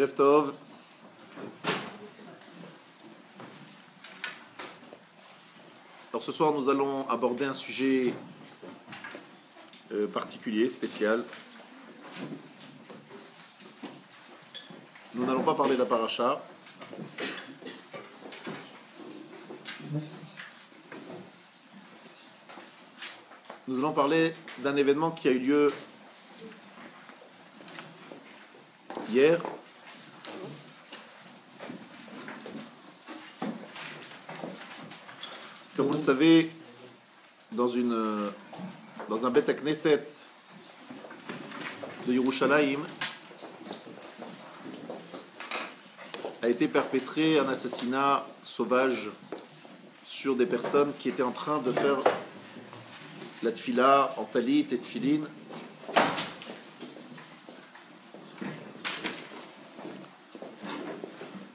Erev Tov. Alors ce soir nous allons aborder un sujet particulier, spécial. Nous n'allons pas parler de la paracha. Nous allons parler d'un événement qui a eu lieu hier. Comme vous le savez, dans un Bet Knesset de Yerushalayim a été perpétré un assassinat sauvage sur des personnes qui étaient en train de faire la tfila en talit et tfilin.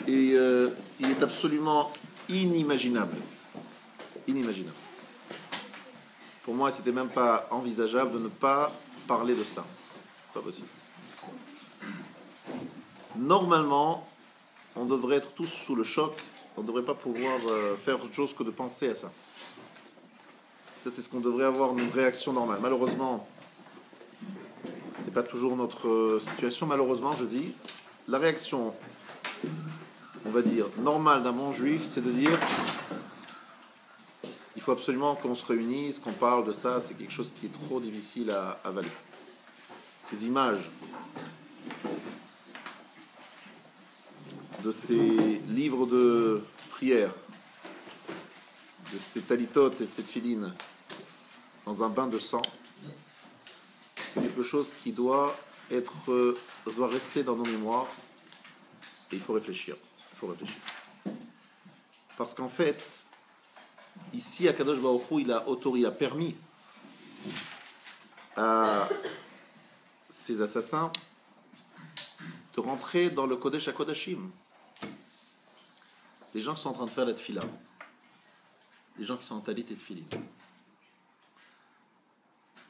Et il est absolument inimaginable. Pour moi, c'était même pas envisageable de ne pas parler de cela. Pas possible. Normalement, on devrait être tous sous le choc. On ne devrait pas pouvoir faire autre chose que de penser à ça. Ça, c'est ce qu'on devrait avoir une réaction normale. Malheureusement, c'est pas toujours notre situation. Malheureusement, je dis, la réaction, on va dire, normale d'un bon juif, c'est de dire il faut absolument qu'on se réunisse, qu'on parle de ça. C'est quelque chose qui est trop difficile à avaler. Ces images de ces livres de prière, de ces talitotes et de ces tfilines dans un bain de sang, c'est quelque chose qui doit rester dans nos mémoires, et il faut réfléchir. Parce qu'en fait, ici, Akadosh Baruch Hu, il a permis à ces assassins de rentrer dans le Kodesh HaKodashim. Les gens qui sont en train de faire la tfila, les gens qui sont en talit et tfilin,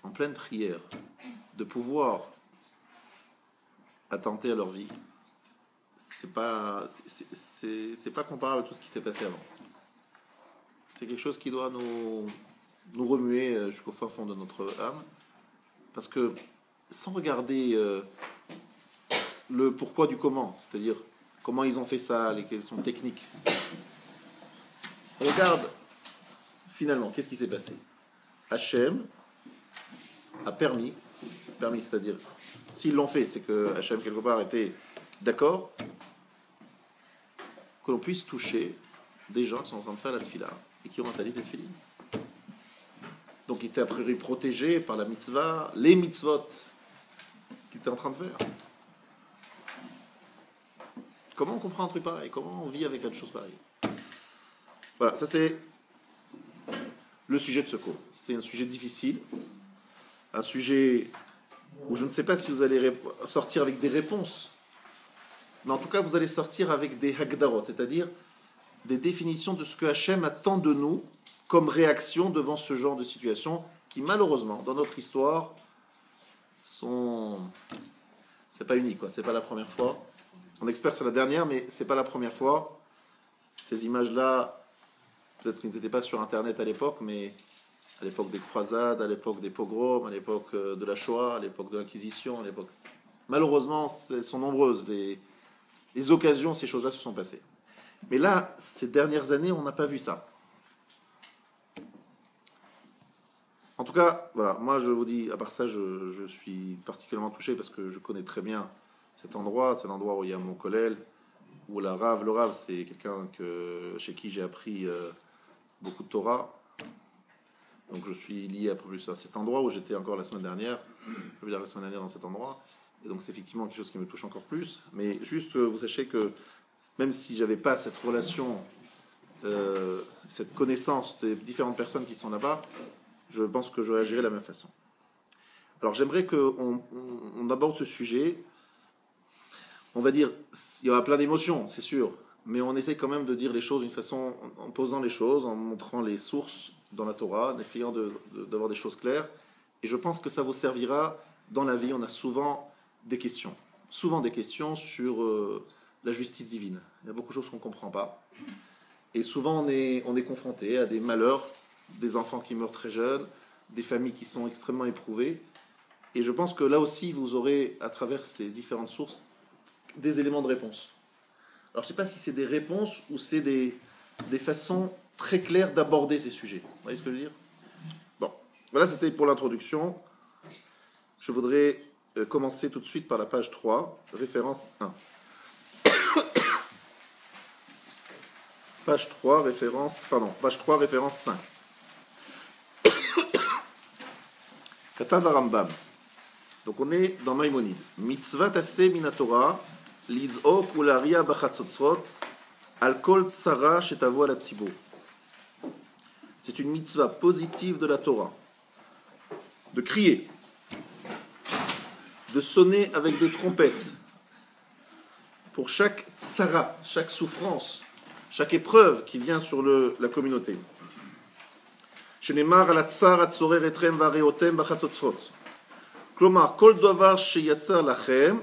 en pleine prière, de pouvoir attenter à leur vie, c'est pas comparable à tout ce qui s'est passé avant. C'est quelque chose qui doit nous remuer jusqu'au fin fond de notre âme, parce que sans regarder le pourquoi du comment, c'est-à-dire comment ils ont fait ça, quelles sont techniques, on regarde finalement qu'est-ce qui s'est passé. Hachem a permis, c'est-à-dire s'ils l'ont fait, c'est que Hachem quelque part était d'accord que l'on puisse toucher des gens qui sont en train de faire la tfila et qui ont un talit et tfilin. Donc ils étaient a priori protégés par la mitzvah, les mitzvot qu'ils étaient en train de faire. Comment on comprend un truc pareil? Comment on vit avec quelque chose pareil? Voilà, ça c'est le sujet de ce cours. C'est un sujet difficile, un sujet où je ne sais pas si vous allez sortir avec des réponses, mais en tout cas vous allez sortir avec des hagdarot, c'est-à-dire des définitions de ce que Hachem attend de nous comme réaction devant ce genre de situation qui malheureusement dans notre histoire c'est pas unique, quoi. C'est pas la première fois. On espère que c'est la dernière, mais c'est pas la première fois. Ces images-là, peut-être qu'ils n'étaient pas sur Internet à l'époque, mais à l'époque des croisades, à l'époque des pogroms, à l'époque de la Shoah, à l'époque de l'Inquisition, à l'époque... Malheureusement, elles sont nombreuses. Les occasions, ces choses-là se sont passées. Mais là, ces dernières années, on n'a pas vu ça. En tout cas, voilà, moi je vous dis, à part ça, je suis particulièrement touché parce que je connais très bien cet endroit. C'est l'endroit où il y a mon kollel, où le Rav, c'est quelqu'un chez qui j'ai appris beaucoup de Torah. Donc je suis lié à plus à cet endroit où j'étais encore la semaine dernière. Je veux dire la semaine dernière dans cet endroit. Et donc c'est effectivement quelque chose qui me touche encore plus. Mais juste, vous sachez que même si j'avais pas cette relation, cette connaissance des différentes personnes qui sont là-bas, je pense que je réagirai de la même façon. Alors j'aimerais qu'on aborde ce sujet. On va dire, il y aura plein d'émotions, c'est sûr, mais on essaie quand même de dire les choses d'une façon, en posant les choses, en montrant les sources dans la Torah, en essayant d'avoir des choses claires. Et je pense que ça vous servira dans la vie. On a souvent des questions. souvent des questions sur la justice divine. Il y a beaucoup de choses qu'on ne comprend pas. Et souvent, on est confronté à des malheurs, des enfants qui meurent très jeunes, des familles qui sont extrêmement éprouvées. Et je pense que là aussi, vous aurez, à travers ces différentes sources, des éléments de réponse. Alors, je ne sais pas si c'est des réponses ou c'est des façons très claires d'aborder ces sujets. Vous voyez ce que je veux dire? Bon, voilà, c'était pour l'introduction. Je voudrais commencer tout de suite par la page 3, référence 1. Page 3, référence 5. Katav Rambam. Donc on est dans Maïmonide. Mitzvah tasseh min haTorah, liz'ok ularia b'chatzotzot, al kol tzara shetavo al hatzibur. C'est une mitzvah positive de la Torah. De crier, de sonner avec des trompettes, pour chaque tzara, chaque souffrance, chaque épreuve qui vient sur la communauté. Shenemar al tzar atzorer etrem vareotem b'chatzotzot. Klomar, kol davar sheyatzar lachem,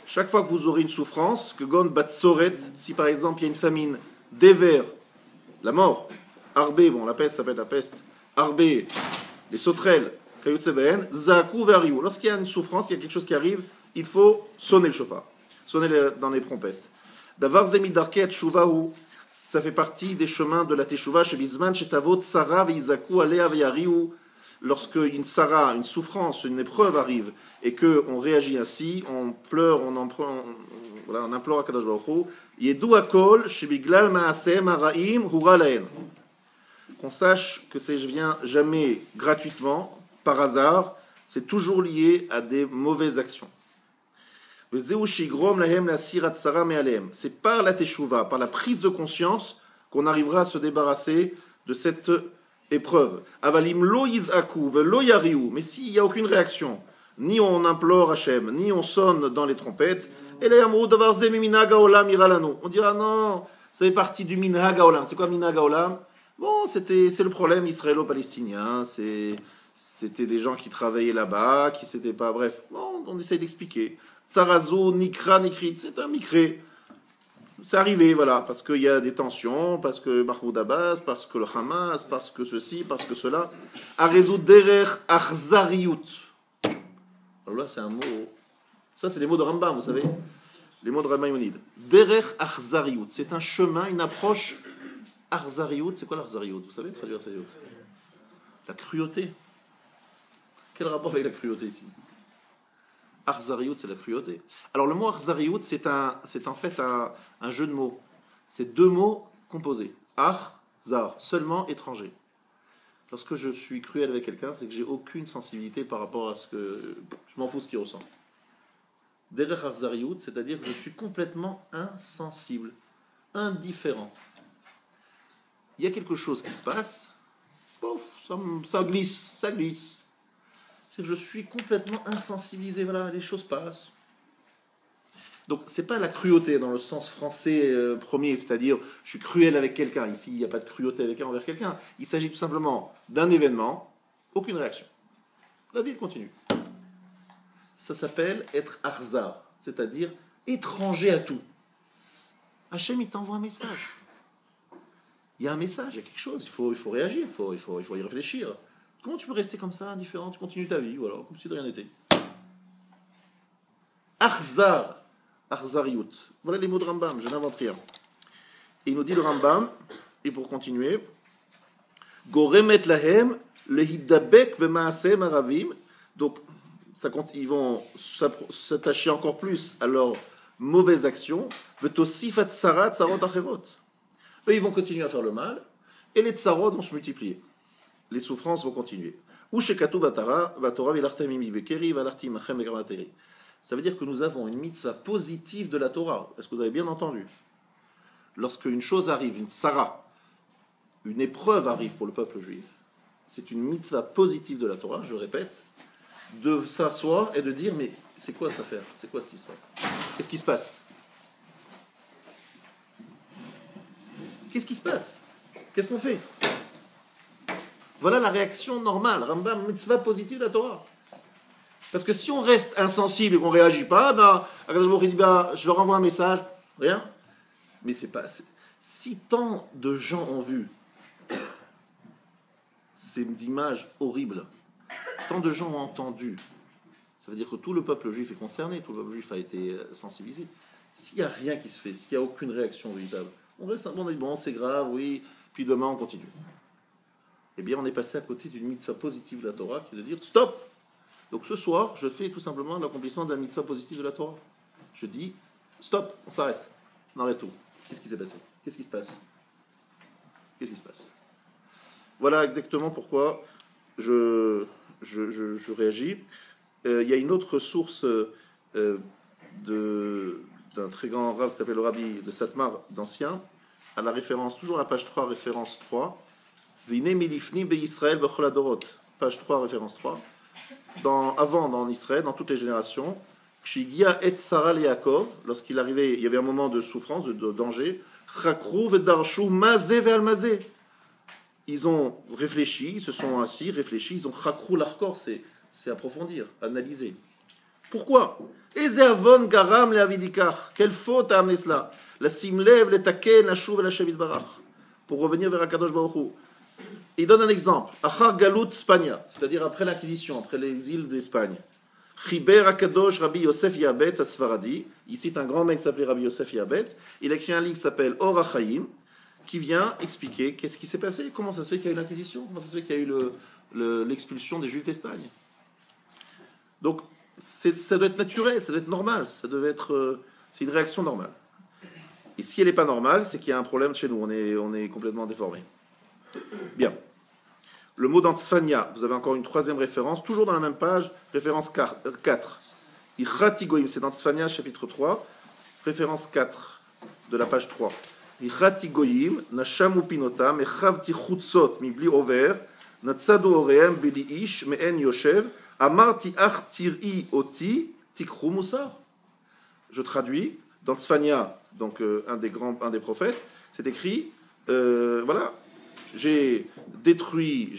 chaque fois que vous aurez une souffrance, que gon batzoret, si par exemple il y a une famine, déver, la mort, arbé, bon la peste s'appelle la peste, arbé, les sauterelles, kayutseben, zaku variou. Lorsqu'il y a une souffrance, il y a quelque chose qui arrive, il faut sonner le chauffard, sonner dans les trompettes. Davar zemidarket shuvahu, ça fait partie des chemins de la teshuva chez Bizman, chez Tavot, Sarah, Veizaku, Alea, Veyariou. Lorsque une Sarah, une souffrance, une épreuve arrive et qu'on réagit ainsi, on pleure, on implore à Kadosh Baruch Hu, Yedou Akol, Shebiglal Maasem, Araim, Hura Laen. Qu'on sache que ça ne vient jamais gratuitement, par hasard, c'est toujours lié à des mauvaises actions. C'est par la teshuva, par la prise de conscience, qu'on arrivera à se débarrasser de cette épreuve. Avalim lo yizaku velo yariu. Mais s'il n'y a aucune réaction, ni on implore Hachem, ni on sonne dans les trompettes, on dira non, ça fait partie du minhag haolam. C'est quoi minhag haolam? Bon, c'est le problème israélo-palestinien, c'était des gens qui travaillaient là-bas, qui s'étaient pas... Bref, bon, on essaye d'expliquer. Tsarazo, Nikra, Nikrit, c'est un mikré. C'est arrivé, voilà, parce qu'il y a des tensions, parce que Mahmoud Abbas, parce que le Hamas, parce que ceci, parce que cela. Arezu derer achzariyut. Alors là, c'est un mot... Ça, c'est les mots de Rambam, vous savez. Les mots de Maïmonide. Derer achzariyut. C'est un chemin, une approche... Achzariyut, c'est quoi l'achzariyut? Vous savez traduire achzariyut? La cruauté. Quel rapport avec la cruauté ici? Achzariyut, c'est la cruauté. Alors le mot achzariyut, c'est en fait un jeu de mots. C'est deux mots composés. Achzar, seulement étranger. Lorsque je suis cruel avec quelqu'un, c'est que j'ai aucune sensibilité par rapport à ce que... Je m'en fous ce qu'il ressent. Derech achzariyut, c'est-à-dire que je suis complètement insensible, indifférent. Il y a quelque chose qui se passe, bof, ça glisse. C'est que je suis complètement insensibilisé, voilà, les choses passent. Donc, c'est pas la cruauté dans le sens français premier, c'est-à-dire je suis cruel avec quelqu'un. Ici, il n'y a pas de cruauté envers quelqu'un. Il s'agit tout simplement d'un événement, aucune réaction. La vie continue. Ça s'appelle être arzar, c'est-à-dire étranger à tout. Hachem, il t'envoie un message. Il y a un message, il y a quelque chose, il faut réagir, il faut y réfléchir. Comment tu peux rester comme ça, indifférent? Tu continues ta vie, voilà, comme si de rien n'était. Arzar, arzariyut. Voilà les mots de Rambam, je n'invente rien. Et il nous dit le Rambam, et pour continuer, Goremet lahem lehidabek b'maasem aravim. Donc, ils vont s'attacher encore plus à leurs mauvaises actions. V'tosifat sarat sarot acherot. Eux, ils vont continuer à faire le mal, et les tsarot vont se multiplier. Les souffrances vont continuer. Ça veut dire que nous avons une mitzvah positive de la Torah. Est-ce que vous avez bien entendu? Lorsqu'une chose arrive, une tsara, une épreuve arrive pour le peuple juif, c'est une mitzvah positive de la Torah, je répète, de s'asseoir et de dire, mais c'est quoi cette affaire? C'est quoi cette histoire? Qu'est-ce qui se passe? Qu'est-ce qui se passe? Qu'est-ce qu'on fait? Voilà la réaction normale. Rambam, mitzvah positive de la Torah. Parce que si on reste insensible et qu'on ne réagit pas, ben, Akadosh Baruch Hu dit, ben, je leur envoie un message, rien. Mais c'est pas... Si tant de gens ont vu ces images horribles, tant de gens ont entendu, ça veut dire que tout le peuple juif est concerné, tout le peuple juif a été sensibilisé. S'il n'y a rien qui se fait, s'il n'y a aucune réaction véritable, on reste on dit bon, c'est grave, oui, puis demain on continue. Eh bien, on est passé à côté d'une mitzvah positive de la Torah qui est de dire stop. Donc ce soir, je fais tout simplement l'accomplissement de la mitzvah positive de la Torah. Je dis stop, on s'arrête, on arrête tout. Qu'est-ce qui s'est passé? Qu'est-ce qui se passe? Qu'est-ce qui se passe? Voilà exactement pourquoi je réagis. Il y a une autre source d'un très grand rabbin qui s'appelle le rabbi de Satmar d'Ancien, à la référence, toujours à la page 3, référence 3. Vine milifni be Israël bechol adorot. Page 3, référence 3. Avant, dans Israël, dans toutes les générations, Kshigia et Sarah Yaakov, lorsqu'il arrivait, il y avait un moment de souffrance, de danger, Chakrou vedarshu mazé ve'almazé. Ils ont réfléchi, ils se sont assis, réfléchi, ils ont chakrou l'arkor, c'est approfondir, analyser. Pourquoi? Ezeavon garam le avidikar. Quelle faute a amené cela? La simlev, le taken, la chouv et la shavit barach. Pour revenir vers Akadosh Baruch Hu. Il donne un exemple. Achar galut Spagna, c'est-à-dire après l'Inquisition, après l'exil d'Espagne. Chiber Akadosh Rabbi Yosef Yabetz à Sfaradi. Il cite un grand mec qui s'appelait Rabbi Yosef Yabetz. Il a écrit un livre qui s'appelle Or HaChaim, qui vient expliquer qu'est-ce qui s'est passé, comment ça se fait qu'il y a eu l'Inquisition, comment ça se fait qu'il y a eu l'expulsion des Juifs d'Espagne. Donc, ça doit être naturel, ça doit être normal, ça doit être, c'est une réaction normale. Et si elle n'est pas normale, c'est qu'il y a un problème chez nous, on est complètement déformé. Bien. Le mot d'Antzfania, vous avez encore une troisième référence, toujours dans la même page, référence 4. Ichatigoim, c'est d'Antzfania, chapitre 3, référence 4 de la page 3. Ichatigoim, nashamu pinotam, echavti chutzot mibli over, natsadu oreem bili ish, me'en yoshev, amarti ach tir'i oti, tikru musar. Je traduis, dans Tzfania, donc un des prophètes, c'est écrit, voilà, j'ai détruit,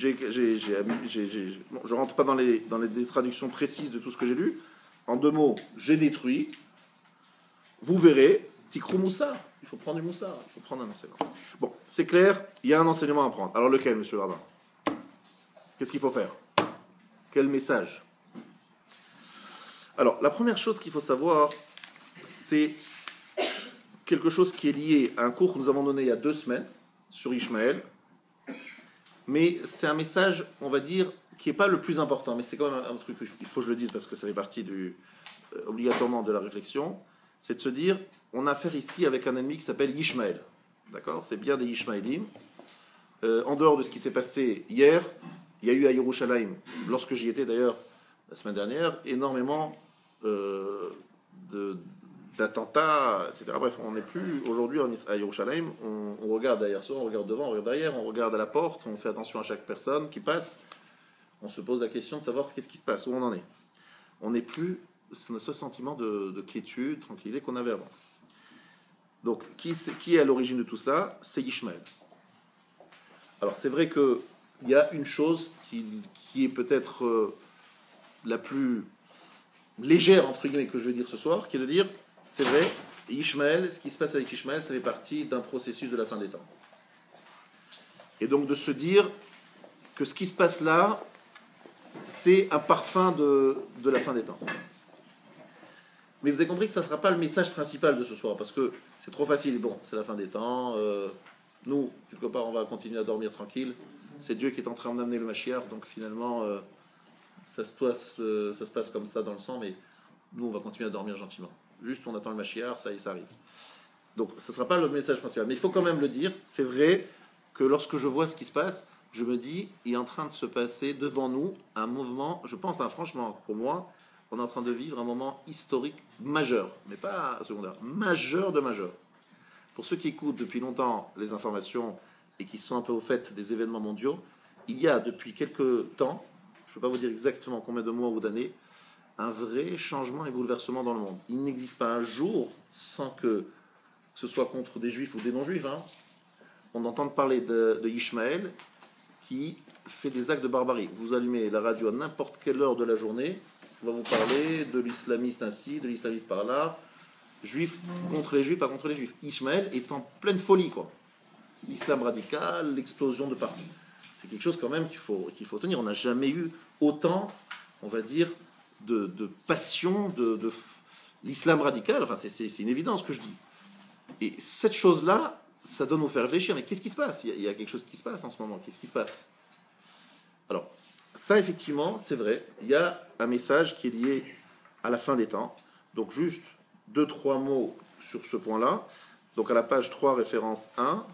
bon, je ne rentre pas dans les traductions précises de tout ce que j'ai lu, en 2 mots, j'ai détruit, vous verrez, tikru musar, il faut prendre du moussard, il faut prendre un enseignement. Bon, c'est clair, il y a un enseignement à prendre. Alors lequel, monsieur le rabbin? Qu'est-ce qu'il faut faire? Quel message? Alors, la première chose qu'il faut savoir, c'est quelque chose qui est lié à un cours que nous avons donné il y a 2 semaines sur Ishmaël, mais c'est un message, on va dire, qui n'est pas le plus important, mais c'est quand même un truc, il faut que je le dise parce que ça fait partie obligatoirement de la réflexion, c'est de se dire, on a affaire ici avec un ennemi qui s'appelle Ishmaël. D'accord? C'est bien des Ishmaélim. En dehors de ce qui s'est passé hier, il y a eu à Yerushalayim, lorsque j'y étais d'ailleurs la semaine dernière, énormément d'attentats, etc. Bref, on n'est plus aujourd'hui à Yerushalayim, on regarde derrière soi, on regarde devant, on regarde derrière, on regarde à la porte, on fait attention à chaque personne qui passe, on se pose la question de savoir qu'est-ce qui se passe, où on en est. On n'est plus ce sentiment de quiétude, tranquillité qu'on avait avant. Donc, qui est à l'origine de tout cela? C'est Ishmaël. Alors, c'est vrai qu'il y a une chose qui est peut-être la plus légère, entre guillemets, que je vais dire ce soir, qui est de dire, c'est vrai, Ishmaël, ce qui se passe avec Ishmaël, ça fait partie d'un processus de la fin des temps. Et donc, de se dire que ce qui se passe là, c'est un parfum de la fin des temps. Mais vous avez compris que ça ne sera pas le message principal de ce soir, parce que c'est trop facile. Bon, c'est la fin des temps. Nous, quelque part, on va continuer à dormir tranquille. C'est Dieu qui est en train d'amener le Mashiach, donc finalement, ça se passe comme ça dans le sang, mais nous, on va continuer à dormir gentiment. Juste, on attend le Mashiach, ça y est, ça arrive. Donc, ce ne sera pas le message principal. Mais il faut quand même le dire. C'est vrai que lorsque je vois ce qui se passe, je me dis, il est en train de se passer devant nous un mouvement, je pense, franchement, pour moi, on est en train de vivre un moment historique majeur, mais pas secondaire, majeur de majeur. Pour ceux qui écoutent depuis longtemps les informations et qui sont un peu au fait des événements mondiaux, il y a depuis quelques temps, je ne peux pas vous dire exactement combien de mois ou d'années, un vrai changement et bouleversement dans le monde. Il n'existe pas un jour sans que ce soit contre des juifs ou des non-juifs. On entend parler de Ishmaël qui fait des actes de barbarie. Vous allumez la radio à n'importe quelle heure de la journée, on va vous parler de l'islamiste ainsi, de l'islamiste par là, juif contre les juifs, pas contre les juifs. Ishmaël est en pleine folie, quoi. L'islam radical, l'explosion de partout. C'est quelque chose quand même qu'il faut tenir. On n'a jamais eu autant, on va dire, de passion de l'islam radical. Enfin, c'est une évidence ce que je dis. Et cette chose-là, ça doit nous faire réfléchir. Mais qu'est-ce qui se passe ? Il y a quelque chose qui se passe en ce moment. Qu'est-ce qui se passe ? Alors, ça, effectivement, c'est vrai. Il y a un message qui est lié à la fin des temps. Donc, juste 2-3 mots sur ce point-là. Donc, à la page 3, référence 1,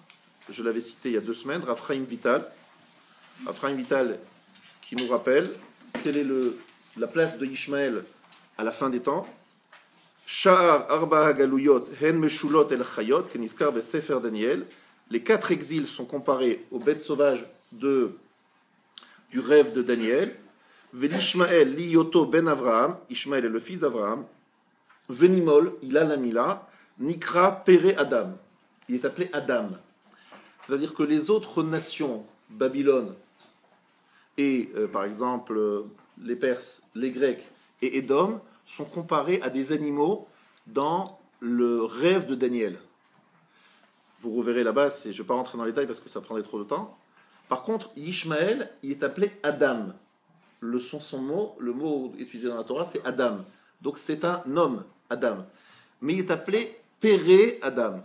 je l'avais cité il y a 2 semaines, Rav Chaim Vital. Rav Chaim Vital qui nous rappelle quelle est la place de Ishmaël à la fin des temps. Sha'ar arba galuyot hen meshulot el chayot keniskar besefer Daniel. Les 4 exils sont comparés aux bêtes sauvages du rêve de Daniel. Velishmael liyoto ben Avraham. Ishmaël est le fils d'Avraham. Venimol, il a la mila. Nikra pere Adam. Il est appelé Adam. C'est-à-dire que les autres nations, Babylone et par exemple les Perses, les Grecs et Édom, sont comparés à des animaux dans le rêve de Daniel. Vous reverrez là-bas, je ne vais pas rentrer dans les détails parce que ça prendrait trop de temps. Par contre, Ishmaël, il est appelé Adam. Le mot utilisé dans la Torah, c'est Adam. Donc c'est un homme, Adam. Mais il est appelé Péré Adam.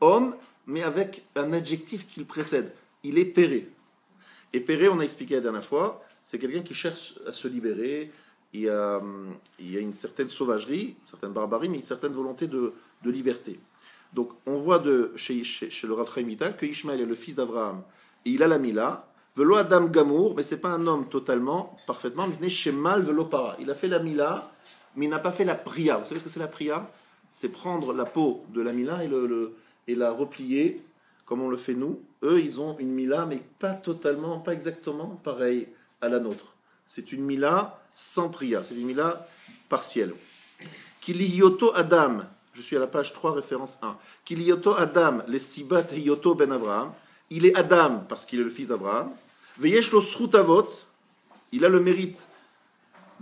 Homme, mais avec un adjectif qui le précède. Il est Péré. Et Péré, on a expliqué la dernière fois, c'est quelqu'un qui cherche à se libérer. Il y a une certaine sauvagerie, une certaine barbarie, mais une certaine volonté de liberté. Donc, on voit chez le Rav Chaim Vital que Ishmaël est le fils d'Avraham. Et il a la Mila. Velo Adam Gamour, mais ce n'est pas un homme totalement, parfaitement, mais chez Mal Velo Para. Il a fait la Mila, mais il n'a pas fait la Priya. Vous savez ce que c'est la Priya ? C'est prendre la peau de la Mila et la replier, comme on le fait nous. Eux, ils ont une Mila, mais pas exactement pareil à la nôtre. C'est une Mila sans Priya, c'est une Mila partielle. Kiliyoto Adam, je suis à la page 3, référence 1. Kiliyoto Adam, les Sibat Hiyoto ben Avraham. Il est Adam parce qu'il est le fils d'Avraham. Veyesh lo srutavot, il a le mérite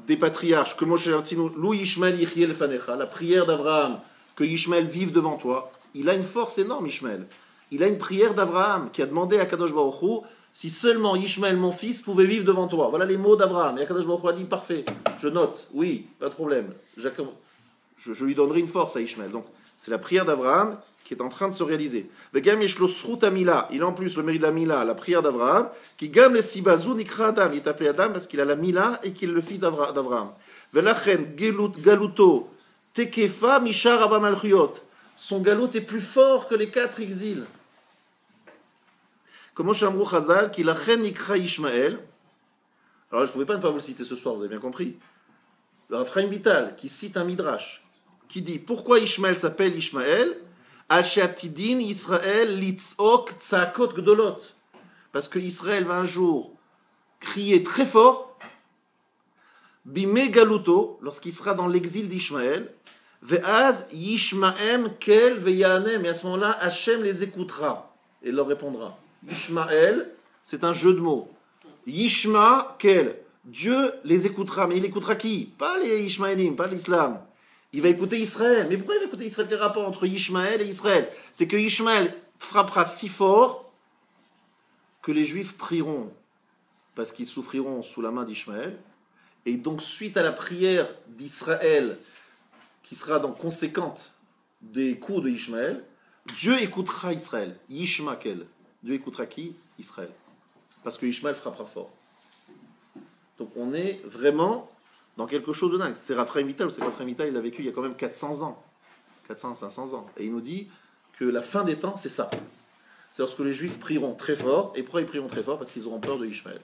des patriarches, que Moshe Artzinu, Lou Ishmael Yichiel Fanecha, la prière d'Avraham, que Ishmael vive devant toi. Il a une force énorme, Ishmael. Il a une prière d'Avraham qui a demandé à Kadosh Baruch Hu, si seulement Ishmael, mon fils, pouvait vivre devant toi. Voilà les mots d'Avraham. Et Kadosh Baruch Hu a dit, parfait, je note, oui, pas de problème. Je lui donnerai une force à Ishmael. Donc, c'est la prière d'Avraham qui est en train de se réaliser. Vegam yeshlo srut amila, il a en plus le mérite de la Mila, la prière d'Avraham, qui gam le sibazou nikra Adam, il est appelé Adam parce qu'il a la Mila et qu'il est le fils d'Avraham. Velachen galuto tekefa mishar abba malchuyot, son galout est plus fort que les 4 exils. Comment Shamrou Chazal, qui lachen nikra Ishmael. Alors là, je ne pouvais pas ne pas vous le citer ce soir, vous avez bien compris. Le Rav Chaim Vital, qui cite un midrash, qui dit pourquoi Ishmael s'appelle Ishmael. Al-Shatidin Israël litzok tzakot gdolot. Parce que Israël va un jour crier très fort, bimé galuto, lorsqu'il sera dans l'exil d'Ishmaël, ve'az yishmaem kel ve'yanem, et à ce moment-là, Hachem les écoutera et leur répondra. Ishmael, c'est un jeu de mots. Yishma kel, Dieu les écoutera, mais il écoutera qui ? Pas les Ishmaélim, pas l'islam. Il va écouter Israël. Mais pourquoi il va écouter Israël ? Quel rapport entre Ishmaël et Israël ? C'est que Ishmaël frappera si fort que les Juifs prieront, parce qu'ils souffriront sous la main d'Ishmaël. Et donc, suite à la prière d'Israël, qui sera donc conséquente des coups de Ishmaël, Dieu écoutera Israël. Yishmakel. Dieu écoutera qui ? Israël. Parce que Ishmaël frappera fort. Donc, on est vraiment dans quelque chose de dingue. C'est Rav Chaim Vital, il a vécu il y a quand même 400 ans. 400, 500 ans. Et il nous dit que la fin des temps, c'est ça. C'est lorsque les Juifs prieront très fort. Et pourquoi ils prieront très fort ? Parce qu'ils auront peur de Ishmaël.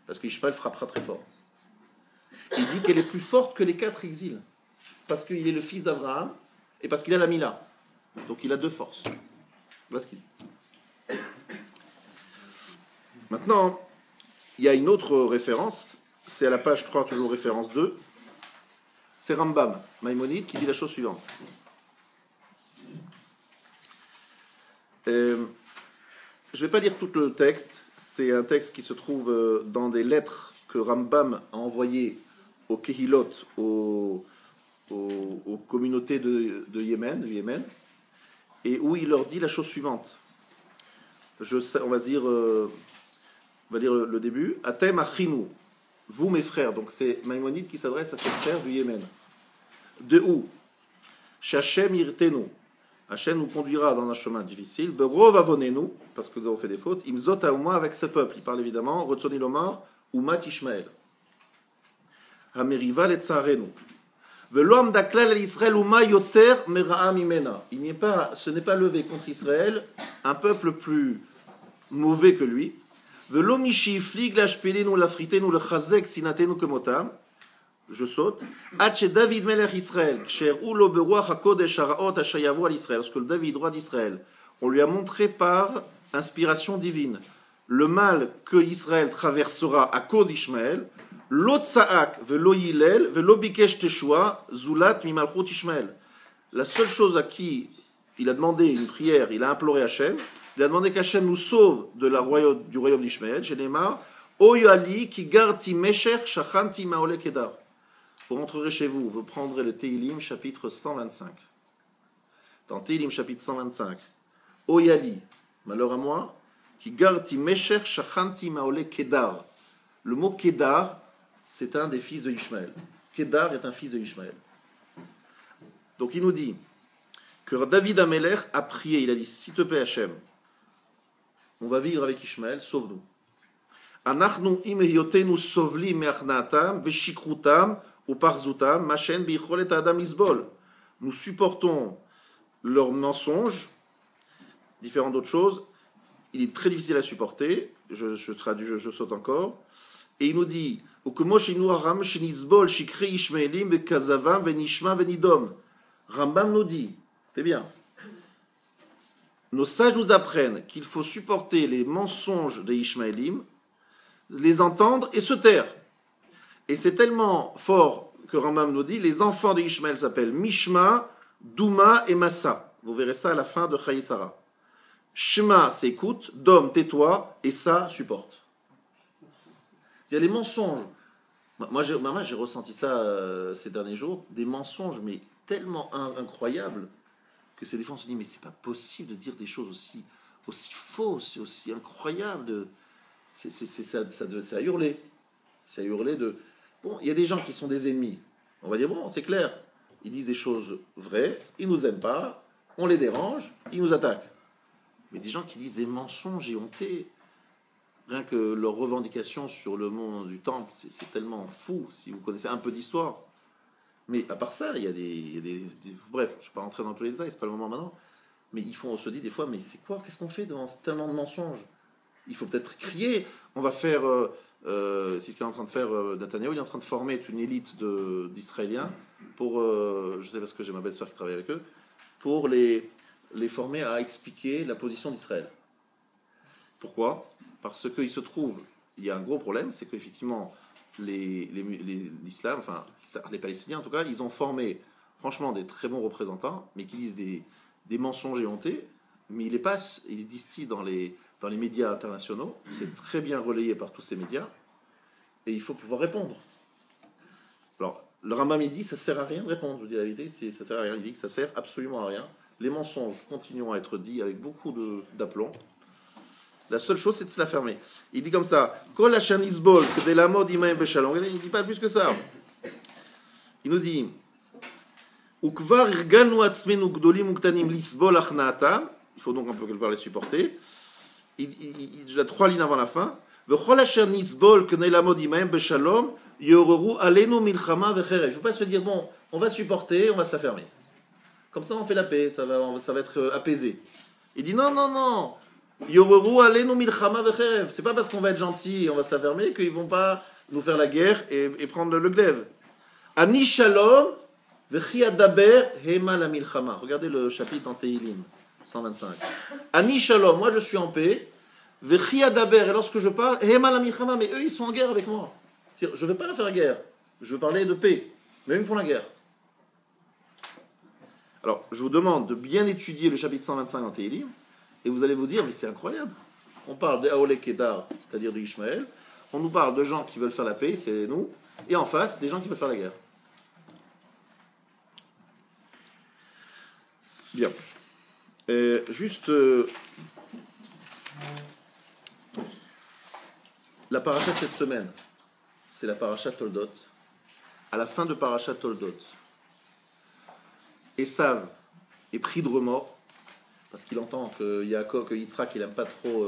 Parce que Ishmaël frappera très fort. Et il dit qu'elle est plus forte que les 4 exils. Parce qu'il est le fils d'Avraham et parce qu'il a la Mila. Donc il a 2 forces. Voilà ce qu'il dit. Maintenant, il y a une autre référence. C'est à la page 3, toujours référence 2. C'est Rambam, Maïmonide, qui dit la chose suivante. Je ne vais pas lire tout le texte. C'est un texte qui se trouve dans des lettres que Rambam a envoyées aux Kehilot, aux communautés de Yémen, du Yémen, et où il leur dit la chose suivante. On va dire le début. Atem achinu, vous mes frères. Donc c'est Maïmonide qui s'adresse à ses frères du Yémen. De où? Shachem irtenu. Hachem nous conduira dans un chemin difficile. Berov avonenu, parce que nous avons fait des fautes. Imzot aouma avec ce peuple. Il parle évidemment. Rotsoni lomar, umat Ishmael. Hameriva letzarenu. Velom daklal Israël uma yoter mera'a mimena. Ce n'est pas levé contre Israël un peuple plus mauvais que lui. Velom ishi flig lashpelenu lafritenu lechazek sinatenu kemotam. Je saute. Atche David Melech Israël, cher ulo beruach hakodesh haraot hashayavu al Israël. Lorsque le David, roi d'Israël, on lui a montré par inspiration divine le mal que Israël traversera à cause d'Ishmaël. Lo tsaak velo yilel velo bikesh teshua zulat mimalchut Ishmaël. La seule chose à qui il a demandé une prière, il a imploré Hachem, il a demandé qu'Hachem nous sauve du royaume d'Ishmaël. Chez Neymar, Oyali ki garti mesher shachanti maole kedar. Vous rentrerez chez vous, vous prendrez le Teilim chapitre 125. Dans Teilim chapitre 125, Oyali, malheur à moi, qui garti mesher shachanti maole kedar. Le mot kedar, c'est un des fils de Ishmaël. Kedar est un fils de Ishmaël. Donc il nous dit que David Amelech a prié, il a dit, s'il te plaît Hachem, on va vivre avec Ishmaël, sauve-nous. Anachnu imeyotenu sovli me'achnatam veshikrutam uparzutam machen bicholet adam isbol. Nous supportons leurs mensonges, différentes d'autres choses. Il est très difficile à supporter. Je traduis, je saute encore. Et il nous dit Rambam nous dit, c'est bien, nos sages nous apprennent qu'il faut supporter les mensonges des Ishmaélim, les entendre et se taire. Et c'est tellement fort que Rambam nous dit, les enfants d'Ishmaël s'appellent Mishma, Douma et Massa. Vous verrez ça à la fin de Chayisara. Shema, c'est écoute, Dom, tais-toi, et ça, supporte. Il y a les mensonges. Moi, j'ai ressenti ça ces derniers jours, des mensonges, mais tellement incroyables, que des fois on se dit, mais c'est pas possible de dire des choses aussi fausses, aussi incroyables. C'est à hurler. C'est à hurler de... Bon, il y a des gens qui sont des ennemis. On va dire, bon, c'est clair. Ils disent des choses vraies, ils nous aiment pas, on les dérange, ils nous attaquent. Mais des gens qui disent des mensonges et hontés, rien que leurs revendications sur le monde du temple, c'est tellement fou, si vous connaissez un peu d'histoire. Mais à part ça, il y a des bref, je ne vais pas rentrer dans tous les détails, c'est pas le moment maintenant. Mais on se dit des fois, mais c'est quoi? Qu'est-ce qu'on fait devant tellement de mensonges? Il faut peut-être crier. On va faire, c'est ce qu'il est en train de faire Netanyahu, il est en train de former une élite d'Israéliens pour, je sais parce que j'ai ma belle-sœur qui travaille avec eux, pour les former à expliquer la position d'Israël. Pourquoi? Parce qu'il se trouve, il y a un gros problème, c'est qu'effectivement, l'islam, enfin, les Palestiniens en tout cas, ils ont formé franchement des très bons représentants, mais qui disent des mensonges et hontés, mais ils distillent dans les médias internationaux, c'est très bien relayé par tous ces médias, et il faut pouvoir répondre. Alors, le Rambam il dit, ça sert à rien de répondre, je vous dis la vérité, ça sert à rien, il dit que ça sert absolument à rien. Les mensonges continuent à être dits avec beaucoup d'aplomb. La seule chose, c'est de se la fermer. Il dit comme ça, Kol Hashan Isbol, que de la mode imaim beshalom. Il ne dit pas plus que ça. Il nous dit, Ukvar irganu atzmenu gdolim uktanim lisbol achnata. Il faut donc un peu quelque part les supporter. Il a 3 lignes avant la fin. V'chol Hashan Isbol, que de la mode imaim beshalom, yoreru alenu milchama vecherev. Il ne faut pas se dire, bon, on va supporter, on va se la fermer. Comme ça, on fait la paix, ça va être apaisé. Il dit, non. Yoreru alenu milchama vecherev. C'est pas parce qu'on va être gentil et on va se la fermer qu'ils vont pas nous faire la guerre et prendre le glaive. Ani shalom vechi adaber hema la milchama. Regardez le chapitre dans Teilim 125. Ani shalom, moi je suis en paix. Vechi adaber, et lorsque je parle, hema la milchama, mais eux ils sont en guerre avec moi. C'est-à-dire, je veux pas faire guerre. Je veux parler de paix, mais eux ils font la guerre. Alors, je vous demande de bien étudier le chapitre 125 dans Teilim. Et vous allez vous dire, mais c'est incroyable. on parle d'Aolé Kedar, c'est-à-dire de Ishmaël, on nous parle de gens qui veulent faire la paix, c'est nous, et en face, des gens qui veulent faire la guerre. Bien. Juste, la paracha de cette semaine, c'est la paracha Toldot. À la fin de paracha Toldot, Esav est pris de remords parce qu'il entend que Yitzhak, il n'aime pas trop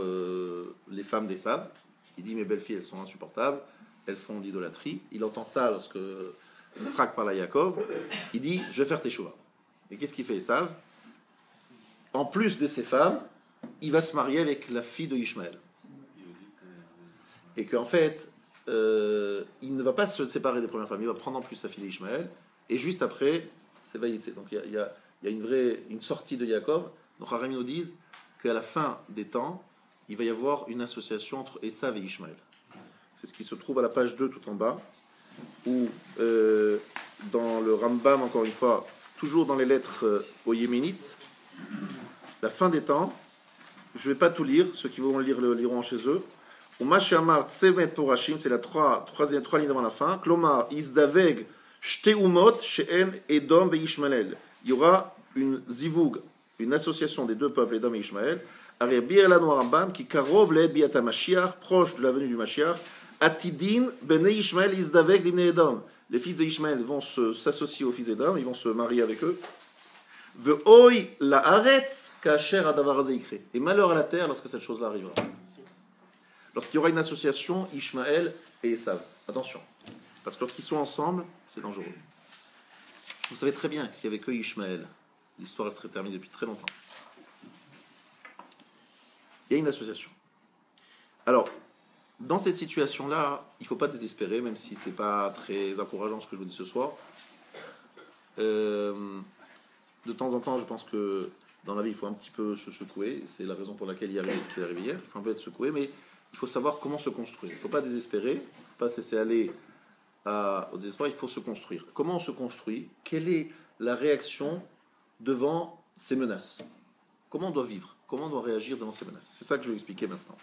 les femmes d'Esav. Il dit mes belles-filles, elles sont insupportables, elles font de l'idolâtrie. Il entend ça lorsque Yitzhak parle à Yaakov. Il dit je vais faire teshuva. Et qu'est-ce qu'il fait Esav? En plus de ses femmes, il va se marier avec la fille de Ishmaël. Et qu'en fait, il ne va pas se séparer des premières femmes, il va prendre en plus la fille d'Ishmaël, et juste après, c'est Vaïtse. Donc il y a une sortie de Yaakov. Donc Harim nous disent qu'à la fin des temps, il va y avoir une association entre Esav et Ishmaël. C'est ce qui se trouve à la page 2 tout en bas, où dans le Rambam, encore une fois, toujours dans les lettres aux Yéménites, la fin des temps, je ne vais pas tout lire, ceux qui vont lire le liront chez eux. C'est la trois lignes avant la fin. Klomar, Isdaveg, Shteumot, Sheen, Edom et Ishmael. Il y aura une zivug, une association des deux peuples, Edom et Ishmael. Ariabir la Rambam, qui karov l'ed biata Mashiach, proche de la venue du Mashiach. Atidin, Bene Ishmael, Isdaveg, Limne Edom. Les fils d'Ishmael vont s'associer aux fils d'Edom, ils vont se marier avec eux. Ve'oi la aretz, kasher adavar hazeh ikre. Et malheur à la terre lorsque cette chose-là arrivera. Lorsqu'il y aura une association, Ishmaël et Esav. Attention, parce que lorsqu'ils sont ensemble, c'est dangereux. Vous savez très bien que s'il n'y avait que Ishmaël, l'histoire elle serait terminée depuis très longtemps. Il y a une association. Alors, dans cette situation-là, il ne faut pas désespérer, même si ce n'est pas très encourageant ce que je vous dis ce soir. De temps en temps, je pense que dans la vie, il faut un petit peu se secouer. C'est la raison pour laquelle il y a ce qui est arrivé hier. Il faut un peu être secoué, mais il faut savoir comment se construire. Il ne faut pas désespérer, il ne faut pas se laisser aller au désespoir, il faut se construire. Comment on se construit? Quelle est la réaction devant ces menaces? Comment on doit vivre? Comment on doit réagir devant ces menaces? C'est ça que je vais expliquer maintenant.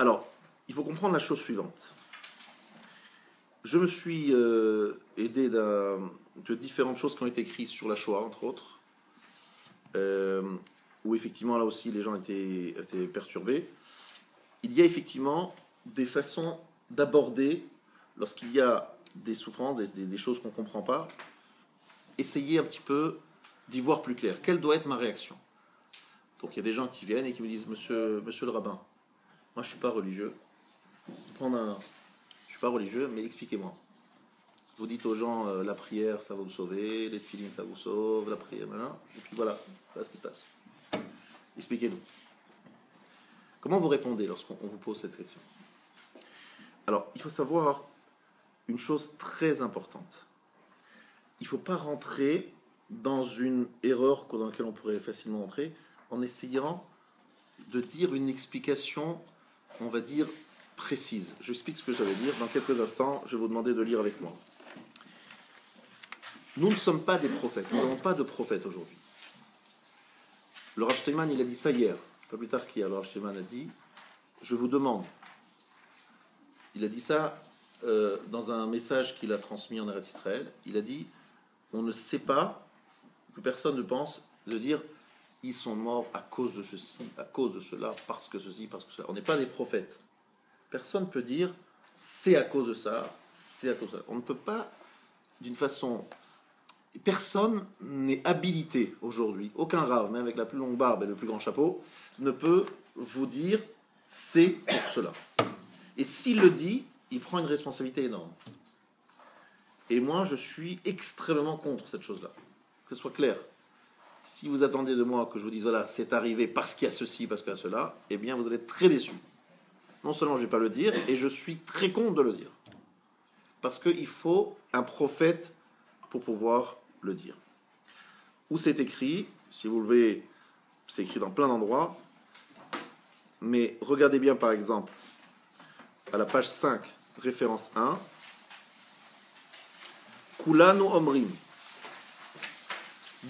Alors, il faut comprendre la chose suivante. Je me suis aidé de différentes choses qui ont été écrites sur la Shoah, entre autres, où effectivement là aussi les gens étaient perturbés. Il y a effectivement des façons d'aborder, lorsqu'il y a des souffrances, des choses qu'on ne comprend pas, essayer un petit peu d'y voir plus clair. Quelle doit être ma réaction? Donc il y a des gens qui viennent et qui me disent Monsieur le rabbin, moi je ne suis pas religieux. Je ne suis pas religieux, mais expliquez-moi. Vous dites aux gens la prière ça va vous sauver, les tefilines ça vous sauve, la prière, voilà. Et puis voilà ce qui se passe. Expliquez-nous. Comment vous répondez lorsqu'on vous pose cette question? Alors, il faut savoir une chose très importante. Il ne faut pas rentrer dans une erreur dans laquelle on pourrait facilement entrer en essayant de dire une explication, on va dire, précise. Je explique ce que ça veut dire. Dans quelques instants, je vais vous demander de lire avec moi. Nous ne sommes pas des prophètes. Nous n'avons pas de prophètes aujourd'hui. Le Rav Steinman, il a dit ça hier. Pas plus tard qu'hier, le Rav Steinman a dit je vous demande. Il a dit ça dans un message qu'il a transmis en Eretz Israël. Il a dit on ne sait pas, que personne ne pense, de dire ils sont morts à cause de ceci, à cause de cela, parce que ceci, parce que cela. On n'est pas des prophètes. Personne ne peut dire c'est à cause de ça, c'est à cause de ça. On ne peut pas, d'une façon. Personne n'est habilité aujourd'hui, aucun rave, même avec la plus longue barbe et le plus grand chapeau, ne peut vous dire c'est pour cela. Et s'il le dit, il prend une responsabilité énorme. Et moi, je suis extrêmement contre cette chose-là. Que ce soit clair. Si vous attendez de moi que je vous dise voilà, c'est arrivé parce qu'il y a ceci, parce qu'il y a cela, eh bien vous allez être très déçus. Non seulement je ne vais pas le dire, et je suis très contre de le dire. Parce qu'il faut un prophète pour pouvoir le dire. Où c'est écrit, si vous le voyez, c'est écrit dans plein d'endroits, mais regardez bien par exemple à la page 5, référence 1, Kulanu Omrim,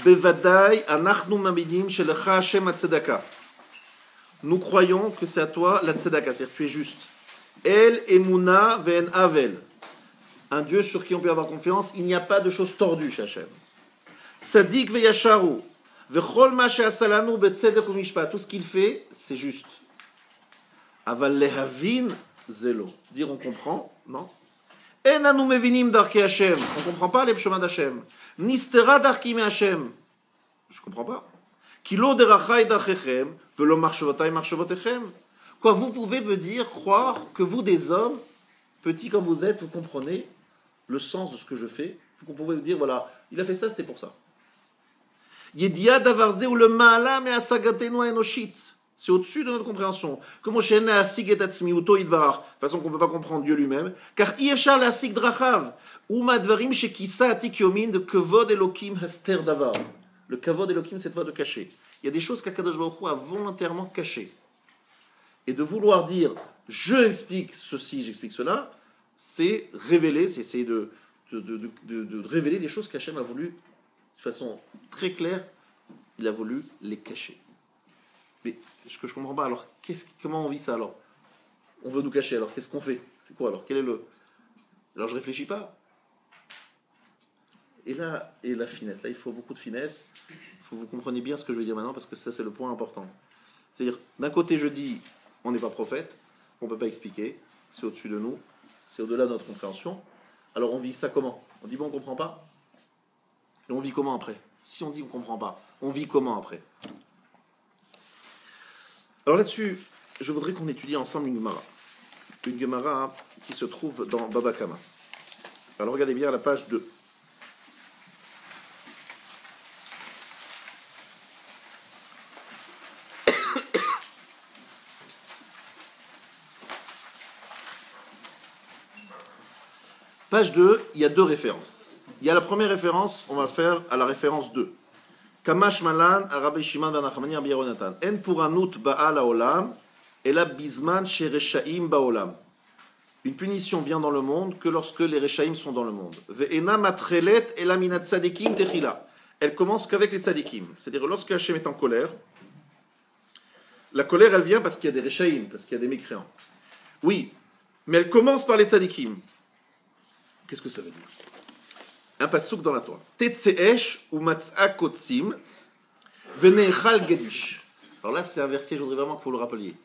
Bevadai anachnu mamidim shelecha Hashem atzedaka. nous croyons que c'est à toi la tzedaka, c'est-à-dire tu es juste. El emuna ven avel. Un Dieu sur qui on peut avoir confiance, il n'y a pas de choses tordues chez Hachem. Tzadik ve yasharu. Vechol ma she'asalanu betzedek u'mishpat. Tout ce qu'il fait, c'est juste. Aval lehavin zelo. Dire on comprend, non. En anu mevinim darkei Hashem. On ne comprend pas les chemins d'Hachem. Nistera darki me Hashem. Je ne comprends pas. Kilo derachai dachechem, velo marshavotai marshavotechem. Quoi, vous pouvez me dire, croire que vous, des hommes, petits comme vous êtes, vous comprenez le sens de ce que je fais. Vous pouvez vous dire, voilà, il a fait ça, c'était pour ça. Yedia davarze ou le ma'ala me asagatenu enoshit. C'est au-dessus de notre compréhension. Comme Moshe asig et atzmiuto idbarach. De façon qu'on ne peut pas comprendre Dieu lui-même. Car ifshar la asig drachav. Ou madvarim shekisa atik yomin de kavod elokim haster davar. Le kavod elokim, cette fois de cacher. Il y a des choses qu'Akadosh Baruch Hu a volontairement cachées. Et de vouloir dire, je explique ceci, j'explique cela, c'est révéler, c'est essayer de révéler des choses qu'Hachem a voulu, de façon très claire, il a voulu les cacher. Mais ce que je ne comprends pas, alors comment on vit ça alors? On veut nous cacher, alors qu'est-ce qu'on fait? C'est quoi alors? Quel est le... Alors je ne réfléchis pas. Et là, et la finesse, là il faut beaucoup de finesse. Il faut que vous compreniez bien ce que je veux dire maintenant, parce que ça c'est le point important. C'est-à-dire, d'un côté je dis, on n'est pas prophète, on ne peut pas expliquer, c'est au-dessus de nous, c'est au-delà de notre compréhension. Alors on vit ça comment? On dit bon, on ne comprend pas? Et on vit comment après? Si on dit on ne comprend pas, on vit comment après? Alors là-dessus, je voudrais qu'on étudie ensemble une Gemara. Une Gemara qui se trouve dans Baba Kama. Alors regardez bien la page 2. Page 2, il y a deux références. Il y a la première référence, on va faire à la référence 2. Kamash Malan, Rabbi Shimon ben Nachmani, Rabbi Yeronatan. En puranut ba'al haolam, ela bizman shereshaim ba'olam. Une punition vient dans le monde que lorsque les reshaim sont dans le monde. Ve'ena matrelet ela minat tzadikim techila. Elle commence qu'avec les tzadikim. C'est-à-dire lorsque Hachem est en colère, la colère elle vient parce qu'il y a des reshaim, parce qu'il y a des mécréants. Oui, mais elle commence par les tzadikim. Qu'est-ce que ça veut dire? Un passouk dans la Torah. Tetseesh ou matz'a kotsim venechal gadish. Alors là, c'est un verset, je voudrais vraiment que vous le rappeliez.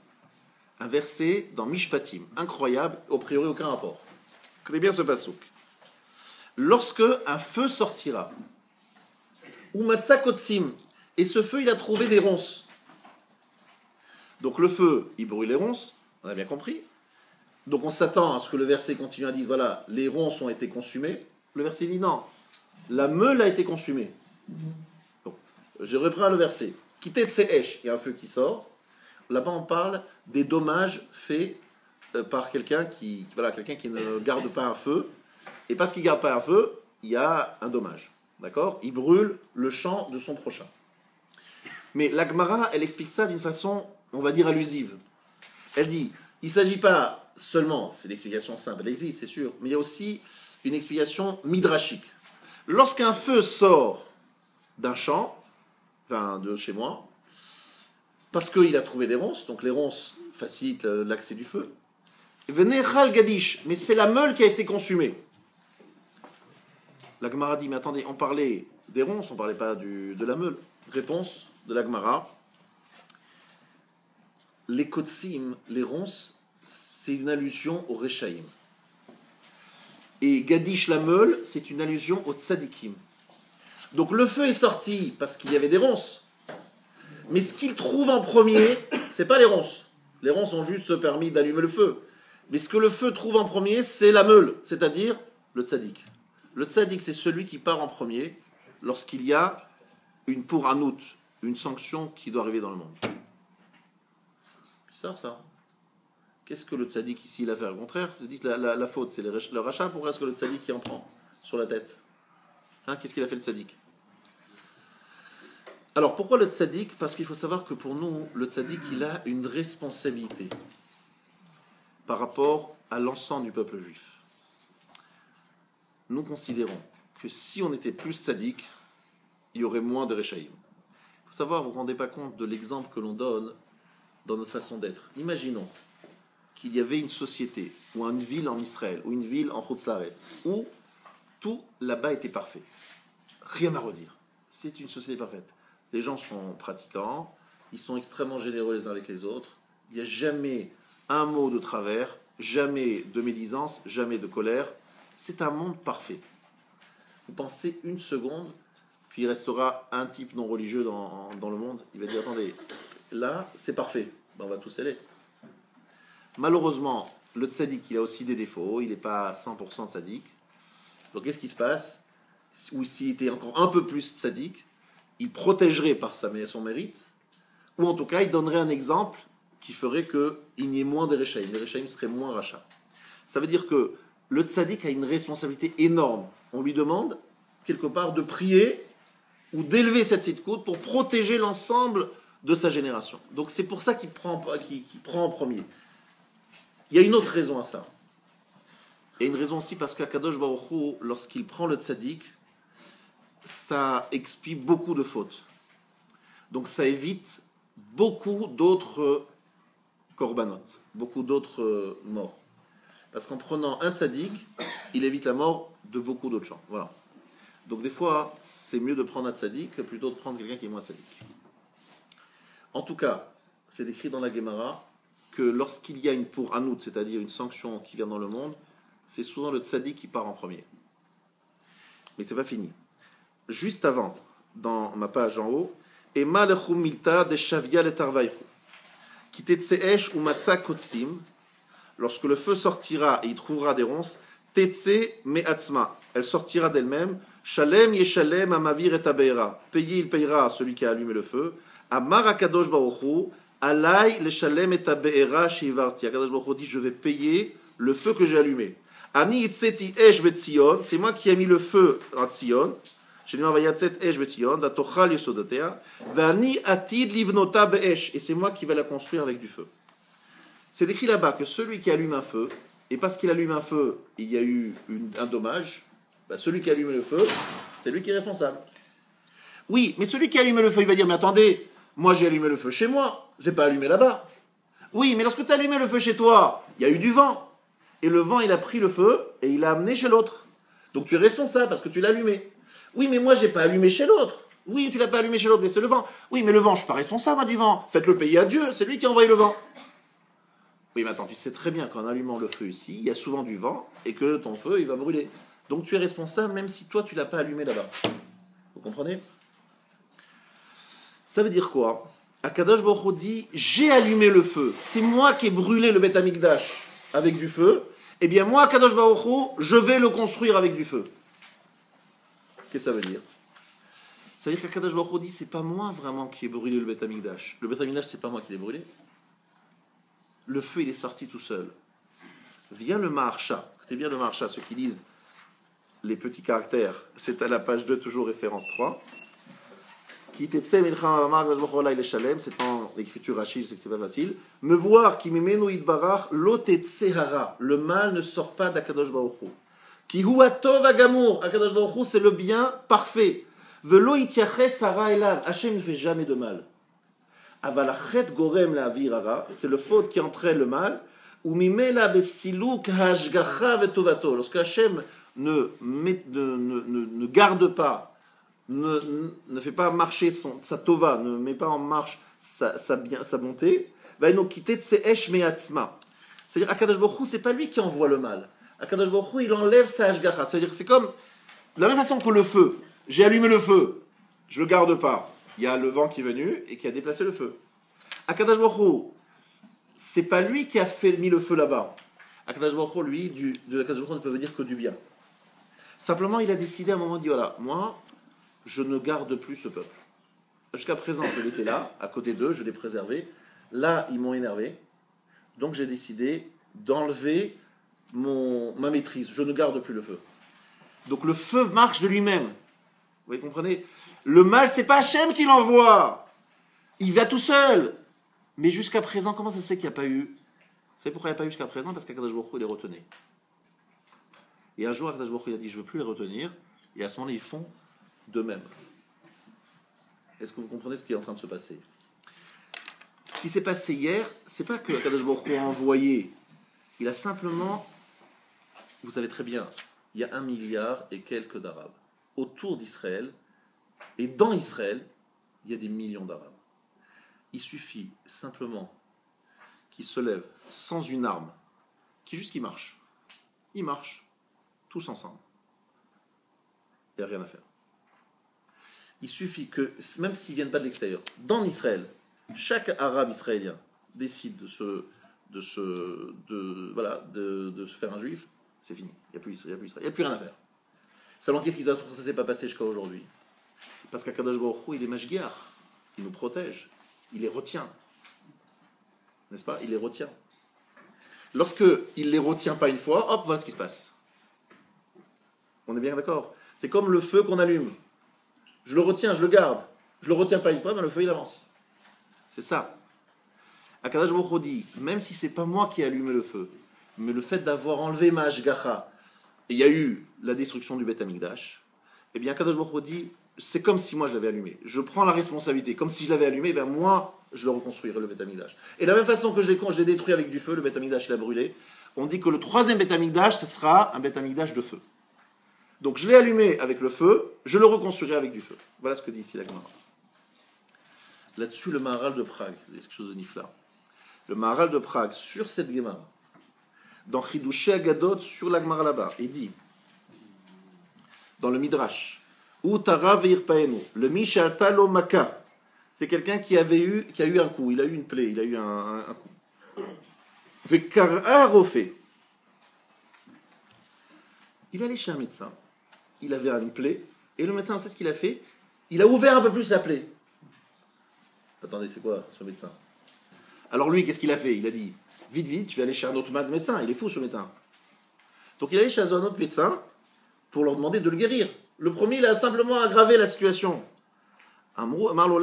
Un verset dans Mishpatim, incroyable, au priori aucun rapport. Écoutez bien ce passouk. Lorsque un feu sortira, ou matz'a kotsim, et ce feu, il a trouvé des ronces. Donc le feu, il brûle les ronces, on a bien compris. Donc on s'attend à ce que le verset continue à dire, voilà, les ronces ont été consumées. Le verset dit non, la meule a été consumée. Donc, je reprends le verset. Quittez Tseesh, il y a un feu qui sort. Là-bas on parle des dommages faits par quelqu'un qui ne garde pas un feu. Et parce qu'il ne garde pas un feu, il y a un dommage. D'accord? Il brûle le champ de son prochain. Mais la Gemara, elle explique ça d'une façon, on va dire, allusive. Elle dit, il ne s'agit pas seulement, c'est l'explication simple, elle existe, c'est sûr, mais il y a aussi une explication midrashique. Lorsqu'un feu sort d'un champ, enfin de chez moi, parce qu'il a trouvé des ronces, donc les ronces facilitent l'accès du feu, venez Chal Gadish, mais c'est la meule qui a été consumée. La Gemara dit, mais attendez, on parlait des ronces, on ne parlait pas de la meule. Réponse de la Gemara, les kotsim, les ronces, c'est une allusion au Rechaim. Et Gadish la meule, c'est une allusion au Tzadikim. Donc le feu est sorti parce qu'il y avait des ronces. Mais ce qu'il trouve en premier, c'est pas les ronces. Les ronces ont juste permis d'allumer le feu. Mais ce que le feu trouve en premier, c'est la meule, c'est-à-dire le Tzadik. Le Tzadik, c'est celui qui part en premier lorsqu'il y a une pouranout, une sanction qui doit arriver dans le monde. Bizarre ça. Qu'est-ce que le tzaddik ici il a fait? Au contraire, c'est dit que la faute, c'est le rachat. Pourquoi est-ce que le tzaddik qui en prend sur la tête? Qu'est-ce qu'il a fait le tzaddik? Alors pourquoi le tzaddik? Parce qu'il faut savoir que pour nous, le tzaddik il a une responsabilité par rapport à l'ensemble du peuple juif. Nous considérons que si on était plus tzaddik, il y aurait moins de rechaïm. Il faut savoir, vous ne vous rendez pas compte de l'exemple que l'on donne dans notre façon d'être. Imaginons qu'il y avait une société, ou une ville en Israël, ou une ville en Chutz La'aretz, où tout là-bas était parfait. Rien à redire. C'est une société parfaite. Les gens sont pratiquants, ils sont extrêmement généreux les uns avec les autres, il n'y a jamais un mot de travers, jamais de médisance, jamais de colère. C'est un monde parfait. Vous pensez une seconde qu'il restera un type non religieux dans le monde, il va dire, attendez, là, c'est parfait, ben, on va tous aller. Malheureusement, le tzaddik, il a aussi des défauts, il n'est pas 100% tzaddik. Donc qu'est-ce qui se passe? Ou s'il était encore un peu plus tzaddik, il protégerait par son mérite, ou en tout cas, il donnerait un exemple qui ferait qu'il n'y ait moins de Réchaïm. Les Réchaïm seraient moins rachats. Ça veut dire que le tzaddik a une responsabilité énorme. On lui demande, quelque part, de prier ou d'élever cette tzidkout pour protéger l'ensemble de sa génération. Donc c'est pour ça qu'il prend en premier. Il y a une autre raison à ça. Il y a une raison aussi parce qu'Akadosh Baruch Hu, lorsqu'il prend le tzaddik, ça expie beaucoup de fautes. Donc ça évite beaucoup d'autres korbanot, beaucoup d'autres morts. Parce qu'en prenant un tzaddik, il évite la mort de beaucoup d'autres gens. Voilà. Donc des fois, c'est mieux de prendre un tzaddik plutôt de prendre quelqu'un qui est moins tzaddik. En tout cas, c'est écrit dans la Gemara que lorsqu'il y a une pour anout, c'est-à-dire une sanction qui vient dans le monde, c'est souvent le tzaddik qui part en premier. Mais c'est pas fini. Juste avant, dans ma page en haut, Ema lechum milta de shavia le tarvaïchu, qui tetseesh ou matza kotsim, lorsque le feu sortira et il trouvera des ronces, tetse me'atzma, elle sortira d'elle-même, shalem yeshalem amavir et abeira, payer il payera à celui qui a allumé le feu, amar akadosh baruchu, alay le shalem et abeira shivarti, akadosh baruchu dit je vais payer le feu que j'ai allumé. Ani itzeti esh betzion, c'est moi qui ai mis le feu à Tzion. Et c'est moi qui vais la construire avec du feu. C'est écrit là-bas que celui qui allume un feu, et parce qu'il allume un feu, il y a eu un dommage, bah celui qui allume le feu, c'est lui qui est responsable. Oui, mais celui qui allume le feu, il va dire, mais attendez, moi j'ai allumé le feu chez moi, je l'ai pas allumé là-bas. Oui, mais lorsque tu as allumé le feu chez toi, il y a eu du vent. Et le vent, il a pris le feu et il l'a amené chez l'autre. Donc tu es responsable parce que tu l'as allumé. Oui, mais moi, je n'ai pas allumé chez l'autre. Oui, tu ne l'as pas allumé chez l'autre, mais c'est le vent. Oui, mais le vent, je ne suis pas responsable moi, du vent. Faites-le payer à Dieu, c'est lui qui a envoyé le vent. Oui, mais attends, tu sais très bien qu'en allumant le feu ici, il y a souvent du vent et que ton feu, il va brûler. Donc tu es responsable même si toi, tu ne l'as pas allumé là-bas. Vous comprenez? Ça veut dire quoi? Akadosh Baruch Hu dit, j'ai allumé le feu. C'est moi qui ai brûlé le Beth Amikdash avec du feu. Eh bien, moi, Akadosh Baruch Hu, je vais le construire avec du feu. Qu'est-ce que ça veut dire? Ça veut dire qu'Akadosh Baruch Hu dit, c'est pas moi vraiment qui ai brûlé le Beth Amikdash. Le Beth Amikdash, c'est pas moi qui l'ai brûlé. Le feu, il est sorti tout seul. Vient le Maharsha. Écoutez bien le Maharsha, ceux qui lisent les petits caractères. C'est à la page 2, toujours référence 3. C'est en écriture Rashi, je sais que c'est pas facile. Me voir qui m'imenu idbarach l'otetsehara. Le mal ne sort pas d'Akadosh Baruch Hu. Ki hu atov agamour. Akadosh Baruch Hu, c'est le bien parfait. Velo ityaches hara elav. Hachem ne fait jamais de mal. Avalachet gorem la avirara. C'est le faute qui entraîne le mal. Ou mimela besiluk hashgacha vetovato. Lorsque Hachem ne garde pas, ne fait pas marcher sa tova, ne met pas en marche sa bonté, va nous quitter de ses esh me'atzma. C'est-à-dire, Akadosh Baruch Hu, c'est pas lui qui envoie le mal. Akadosh Baruch Hu, il enlève sa hashgacha. C'est-à-dire, c'est comme, de la même façon que le feu. J'ai allumé le feu, je le garde pas. Il y a le vent qui est venu et qui a déplacé le feu. Akadosh Baruch Hu, c'est pas lui qui a mis le feu là-bas. Akadosh Baruch Hu, lui, de Akadosh Baruch Hu, ne peut dire que du bien. Simplement, il a décidé à un moment, dit voilà, moi, je ne garde plus ce peuple. Jusqu'à présent, je l'étais là, à côté d'eux, je l'ai préservé. Là, ils m'ont énervé. Donc, j'ai décidé d'enlever ma maîtrise. Je ne garde plus le feu. Donc, le feu marche de lui-même. Vous comprenez? Le mal, c'est pas Hachem qui l'envoie. Il va tout seul. Mais jusqu'à présent, comment ça se fait qu'il n'y a pas eu? Vous savez pourquoi il n'y a pas eu jusqu'à présent? Parce qu'Akadosh Baruch Hu les retenait. Et un jour, Akadosh Baruch Hu a dit, je ne veux plus les retenir. Et à ce moment-là, ils font d'eux-mêmes. Est-ce que vous comprenez ce qui est en train de se passer? Ce qui s'est passé hier, c'est pas que Akadosh Baruch Hu a envoyé. Il a simplement, vous savez très bien, il y a 1 milliard et quelques d'Arabes. Autour d'Israël, et dans Israël, il y a des millions d'Arabes. Il suffit simplement qu'ils se lèvent sans une arme, qui marchent. Ils marchent, tous ensemble. Il n'y a rien à faire. Il suffit que, même s'ils ne viennent pas de l'extérieur, dans Israël, chaque Arabe israélien décide de se faire un juif, c'est fini. Il n'y a plus Israël, il n'y a plus rien à faire. Seulement, qu'est-ce qui ça ne s'est pas passé jusqu'à aujourd'hui? Parce qu'Akadosh Baruch Hu, il est mashgiach, il nous protège, il les retient. N'est-ce pas? Il les retient. Lorsqu'il ne les retient pas une fois, hop, voilà ce qui se passe. On est bien d'accord? C'est comme le feu qu'on allume. Je le retiens, je le garde. Je ne le retiens pas une fois, mais le feu, il avance. C'est ça. Akadosh Baruch Hu dit, même si ce n'est pas moi qui ai allumé le feu, mais le fait d'avoir enlevé ma hashgacha, et il y a eu la destruction du Beth Amikdash, eh bien Akadosh Baruch Hu dit, c'est comme si moi je l'avais allumé. Je prends la responsabilité. Comme si je l'avais allumé, ben moi, je le reconstruirai, le Beth Amikdash. Et de la même façon que je l'ai détruit avec du feu, le Beth Amikdash, il a brûlé, on dit que le 3e Beth Amikdash, ce sera un Beth Amikdash de feu. Donc je l'ai allumé avec le feu, je le reconstruirai avec du feu. Voilà ce que dit ici la Gemara. Là-dessus, le Maharal de Prague, c'est quelque chose de nifla. Le Maharal de Prague, sur cette Gemara, dans Chidushé Agadot, sur la Gemara là-bas, il dit, dans le Midrash, Utara veirpaenu, le Mishalta lo maka, c'est quelqu'un qui a eu un coup, il a eu une plaie, il a eu un coup. Vekara rofé. Il est allé chez un médecin, il avait une plaie, et le médecin, on sait ce qu'il a fait, il a ouvert un peu plus la plaie. Attendez, c'est quoi ce médecin? Alors lui, qu'est-ce qu'il a fait? Il a dit, vite, je vais aller chez un autre médecin, il est fou ce médecin. Donc il est allé chez un autre médecin pour leur demander de le guérir. Le premier, il a simplement aggravé la situation. Alors,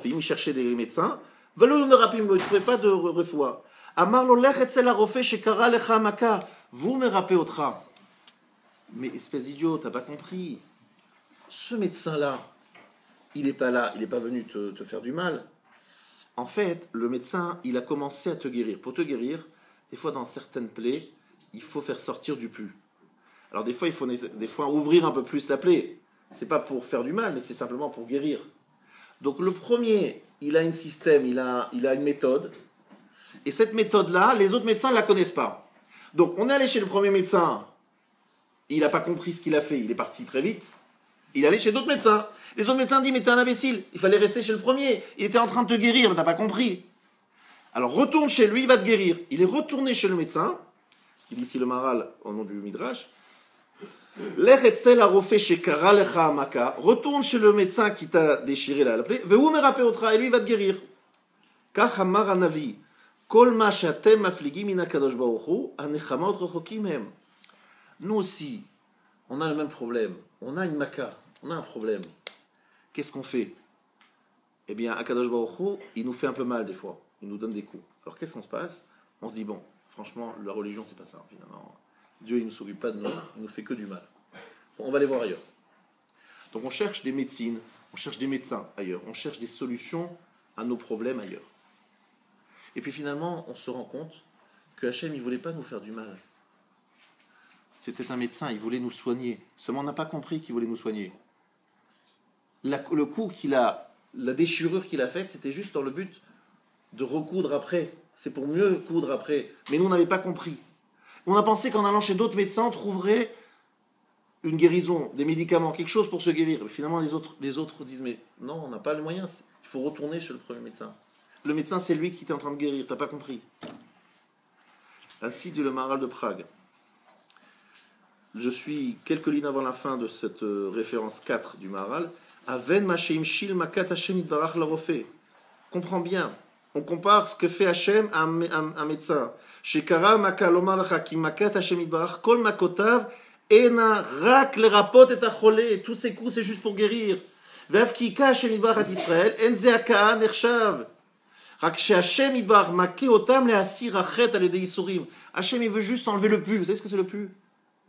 il cherchait des médecins, il ne trouvait pas de refoua. Vous me rappelez au tra. Mais espèce d'idiot, t'as pas compris. Ce médecin-là, il n'est pas là, il n'est pas venu te faire du mal. En fait, le médecin, il a commencé à te guérir. Pour te guérir, des fois dans certaines plaies, il faut faire sortir du pus. Alors des fois, il faut ouvrir un peu plus la plaie. C'est pas pour faire du mal, mais c'est simplement pour guérir. Donc le premier, il a un système, il a une méthode. Et cette méthode-là, les autres médecins ne la connaissent pas. Donc on est allé chez le premier médecin, il n'a pas compris ce qu'il a fait, il est parti très vite. Il est allé chez d'autres médecins. Les autres médecins disent, mais t'es un imbécile, il fallait rester chez le premier. Il était en train de te guérir, mais t'as pas compris. Alors retourne chez lui, il va te guérir. Il est retourné chez le médecin, ce qu'il dit ici le Maharal au nom du Midrash. Retourne chez le médecin qui t'a déchiré la plaie, et lui va te guérir. Nous aussi, on a le même problème. On a une maca, on a un problème. Qu'est-ce qu'on fait? Eh bien, Akadosh Baruch Hu, il nous fait un peu mal des fois. Il nous donne des coups. Alors qu'est-ce qu'on se passe? On se dit, bon, franchement, la religion, c'est pas ça, finalement. Dieu, il ne nous s'occupe pas de nous, il nous fait que du mal. Bon, on va aller voir ailleurs. Donc on cherche des médecines, on cherche des médecins ailleurs, on cherche des solutions à nos problèmes ailleurs. Et puis finalement, on se rend compte que Hachem, il ne voulait pas nous faire du mal. C'était un médecin, il voulait nous soigner. Seulement, on n'a pas compris qu'il voulait nous soigner. Le coup la déchirure qu'il a faite, c'était juste dans le but de recoudre après. C'est pour mieux coudre après. Mais nous, on n'avait pas compris. On a pensé qu'en allant chez d'autres médecins, on trouverait une guérison, des médicaments, quelque chose pour se guérir. Mais finalement, les autres disent, mais non, on n'a pas le moyen. Il faut retourner chez le premier médecin. Le médecin, c'est lui qui est en train de guérir. T'as pas compris. Ainsi dit le Maharal de Prague. Je suis quelques lignes avant la fin de cette référence 4 du Maharal. Aven Masheim Shil Makat Hashem Itbarach Larofé. Comprends bien. On compare ce que fait Hashem à un médecin. Shekara Maka Lomar Lacha Ki Makat Hashem Itbarach Kol Makotav Ena Rak Lerapot Et Acholé. Tous ces coups, c'est juste pour guérir. Ve'av Ki Ika Hashem Itbarach Israël En Ze Aka Nershav. Rak Hashem Itbarach Make Otam Leasir Achet Alede Isurim. Hashem, il veut juste enlever le pus. Vous savez ce que c'est le pus?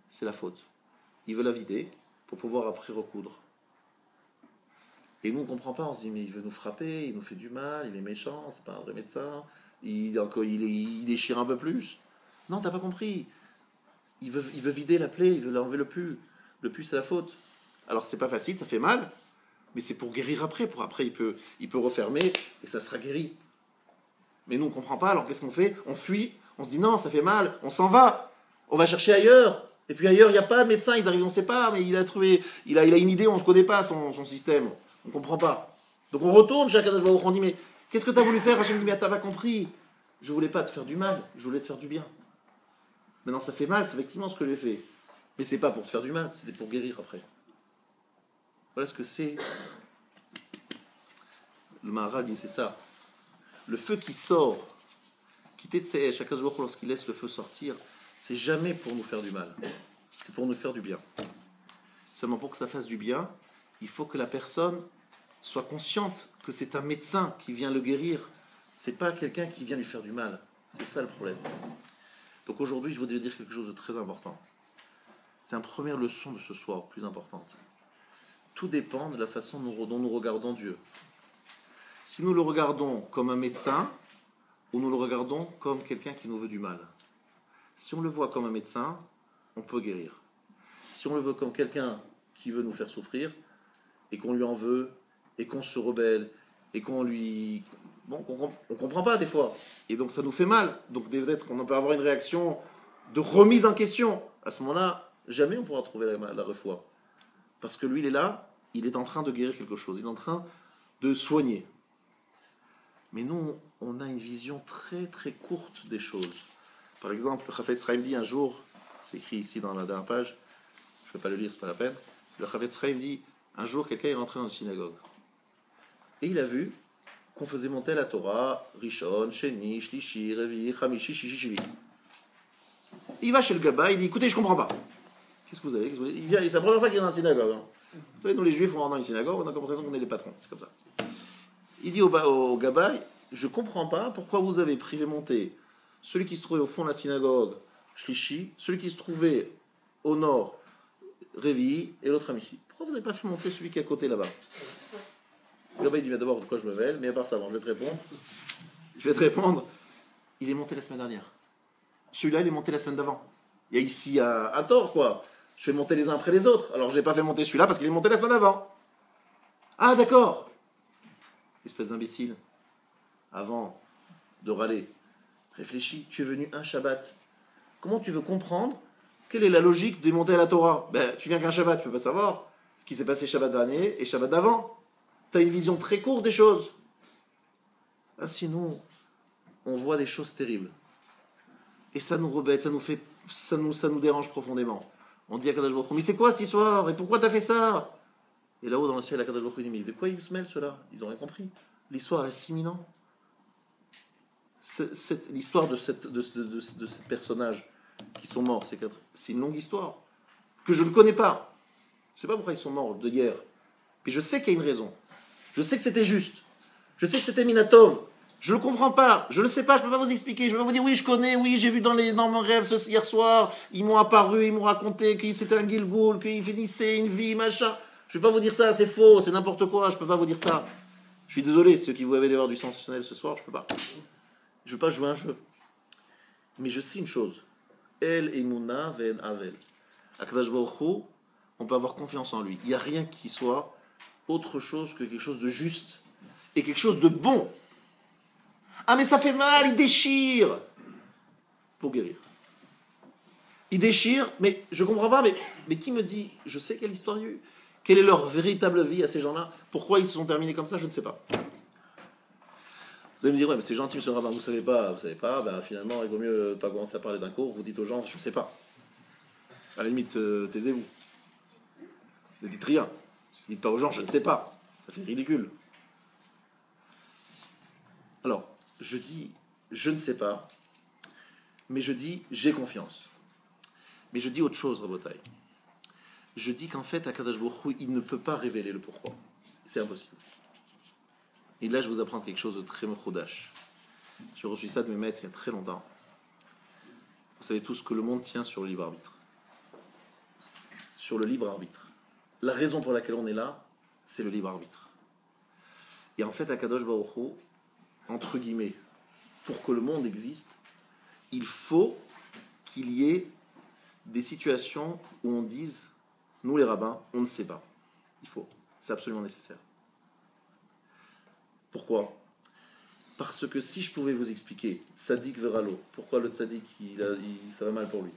C'est la faute. Il veut la vider pour pouvoir après recoudre. Et nous, on ne comprend pas, on se dit, mais il veut nous frapper, il nous fait du mal, il est méchant, c'est pas un vrai médecin, il déchire un peu plus. Non, t'as pas compris. Il veut vider la plaie, il veut l'enlever le pus. Le pus, c'est la faute. Alors, c'est pas facile, ça fait mal, mais c'est pour guérir après. Pour après, il peut refermer et ça sera guéri. Mais nous, on ne comprend pas, alors qu'est-ce qu'on fait? On fuit, on se dit non, ça fait mal, on s'en va, on va chercher ailleurs. Et puis ailleurs, il n'y a pas de médecin, ils arrivent, on ne sait pas, mais il a une idée, on ne connaît pas son système. On ne comprend pas. Donc on retourne, chacun de on dit, mais qu'est-ce que tu as voulu faire? Hachem dit, mais t'as pas compris. Je ne voulais pas te faire du mal, je voulais te faire du bien. Maintenant, ça fait mal, c'est effectivement ce que j'ai fait. Mais c'est pas pour te faire du mal, c'était pour guérir après. Voilà ce que c'est. Le Maharal dit, c'est ça. Le feu qui sort, qui t'étsehe, chacun lorsqu'il laisse le feu sortir, c'est jamais pour nous faire du mal. C'est pour nous faire du bien. Seulement pour que ça fasse du bien, il faut que la personne soit consciente que c'est un médecin qui vient le guérir. C'est pas quelqu'un qui vient lui faire du mal. C'est ça le problème. Donc aujourd'hui, je voudrais dire quelque chose de très important. C'est une première leçon de ce soir, plus importante. Tout dépend de la façon dont nous regardons Dieu. Si nous le regardons comme un médecin, ou nous le regardons comme quelqu'un qui nous veut du mal. Si on le voit comme un médecin, on peut guérir. Si on le veut comme quelqu'un qui veut nous faire souffrir, et qu'on lui en veut, et qu'on se rebelle, et qu'on lui... Bon, on ne comprend pas des fois. Et donc ça nous fait mal. Donc peut-être on peut avoir une réaction de remise en question. À ce moment-là, jamais on pourra trouver la refoua. Parce que lui, il est là, il est en train de guérir quelque chose. Il est en train de soigner. Mais nous, on a une vision très très courte des choses. Par exemple, le Chafetz Chaim dit un jour, c'est écrit ici dans la dernière page, je ne vais pas le lire, c'est pas la peine. Le Chafetz Chaim dit, un jour quelqu'un est rentré dans une synagogue. Et il a vu qu'on faisait monter la Torah, Rishon, Sheni, Shlishi, Revi, Chamishi, Shishi, Shivi. Il va chez le Gaba, il dit, écoutez, je ne comprends pas. Qu'est-ce que vous avez? Il vient, c'est la première fois qu'il est dans une synagogue. Hein. Vous savez, nous les Juifs, on rentre dans une synagogue, on a comme raison qu'on est les patrons, c'est comme ça. Il dit au Gaba, je ne comprends pas pourquoi vous avez privé monter celui qui se trouvait au fond de la synagogue, Shlishi, celui qui se trouvait au nord, Revi, et l'autre Amishi. Pourquoi vous n'avez pas fait monter celui qui est à côté là-bas? Le Gaba, il dit, mais d'abord, de quoi je me mêle? Mais à part ça, bon, je vais te répondre. Il est monté la semaine dernière. Celui-là, il est monté la semaine d'avant. Il y a ici un tort, quoi. Je fais monter les uns après les autres. Alors, je n'ai pas fait monter celui-là parce qu'il est monté la semaine d'avant. Ah, d'accord. Espèce d'imbécile. Avant de râler, réfléchis. Tu es venu un Shabbat. Comment tu veux comprendre quelle est la logique de monter à la Torah? Tu viens qu'un Shabbat, tu ne peux pas savoir ce qui s'est passé Shabbat dernier et Shabbat d'avant. Tu as une vision très courte des choses. Sinon, on voit des choses terribles. Et ça nous rebelle, ça nous dérange profondément. On dit à Kadosh Baruch Hu, mais c'est quoi cette histoire? Et pourquoi t'as fait ça? Et là-haut dans le ciel, Kadosh Baruch Hu dit, mais de quoi ils se mêlent ceux-là? Ils ont rien compris. L'histoire elle a 6000 ans. L'histoire de ce personnage qui sont morts, c'est une longue histoire que je ne connais pas. Je ne sais pas pourquoi ils sont morts de guerre. Mais je sais qu'il y a une raison. Je sais que c'était juste. Je sais que c'était Minatov. Je ne le comprends pas, je ne le sais pas, je ne peux pas vous expliquer. Je ne peux pas vous dire, oui, je connais, oui, j'ai vu dans mon rêve hier soir, ils m'ont apparu, ils m'ont raconté que c'était un Gilgoul, qu'il finissait une vie, machin. Je ne vais pas vous dire ça, c'est faux, c'est n'importe quoi, je ne peux pas vous dire ça. Je suis désolé, ceux qui vous avez d'avoir du sensationnel ce soir, je ne peux pas. Je ne veux pas jouer un jeu. Mais je sais une chose. El Emuna Ven Avel. Akadosh Baruch Hu, on peut avoir confiance en lui. Il n'y a rien qui soit autre chose que quelque chose de juste et quelque chose de bon. Ah mais ça fait mal, il déchire. Pour guérir. Il déchire, mais je ne comprends pas, mais qui me dit, je sais quelle histoire il y a eu. Quelle est leur véritable vie à ces gens-là? Pourquoi ils se sont terminés comme ça? Je ne sais pas. Vous allez me dire, ouais, mais c'est gentil, monsieur le rabbin, vous savez pas, finalement, il vaut mieux pas commencer à parler d'un cours, vous dites aux gens, je ne sais pas. À la limite, taisez-vous. Ne dites rien. Ne dites pas aux gens, je ne sais pas. Ça fait ridicule. Alors, je dis, je ne sais pas, mais je dis, j'ai confiance. Mais je dis autre chose, Rabotai. Je dis qu'en fait, Akadosh Baruch Hu, il ne peut pas révéler le pourquoi. C'est impossible. Et là, je vais vous apprendre quelque chose de très mechoudash. J'ai reçu ça de mes maîtres il y a très longtemps. Vous savez tous que le monde tient sur le libre arbitre. Sur le libre arbitre. La raison pour laquelle on est là, c'est le libre arbitre. Et en fait, Akadosh Baruch Hu, entre guillemets, pour que le monde existe, il faut qu'il y ait des situations où on dise, nous les rabbins, on ne sait pas. Il faut. C'est absolument nécessaire. Pourquoi ? Parce que si je pouvais vous expliquer, Tzadik Veralo, pourquoi le Tzadik, ça va mal pour lui,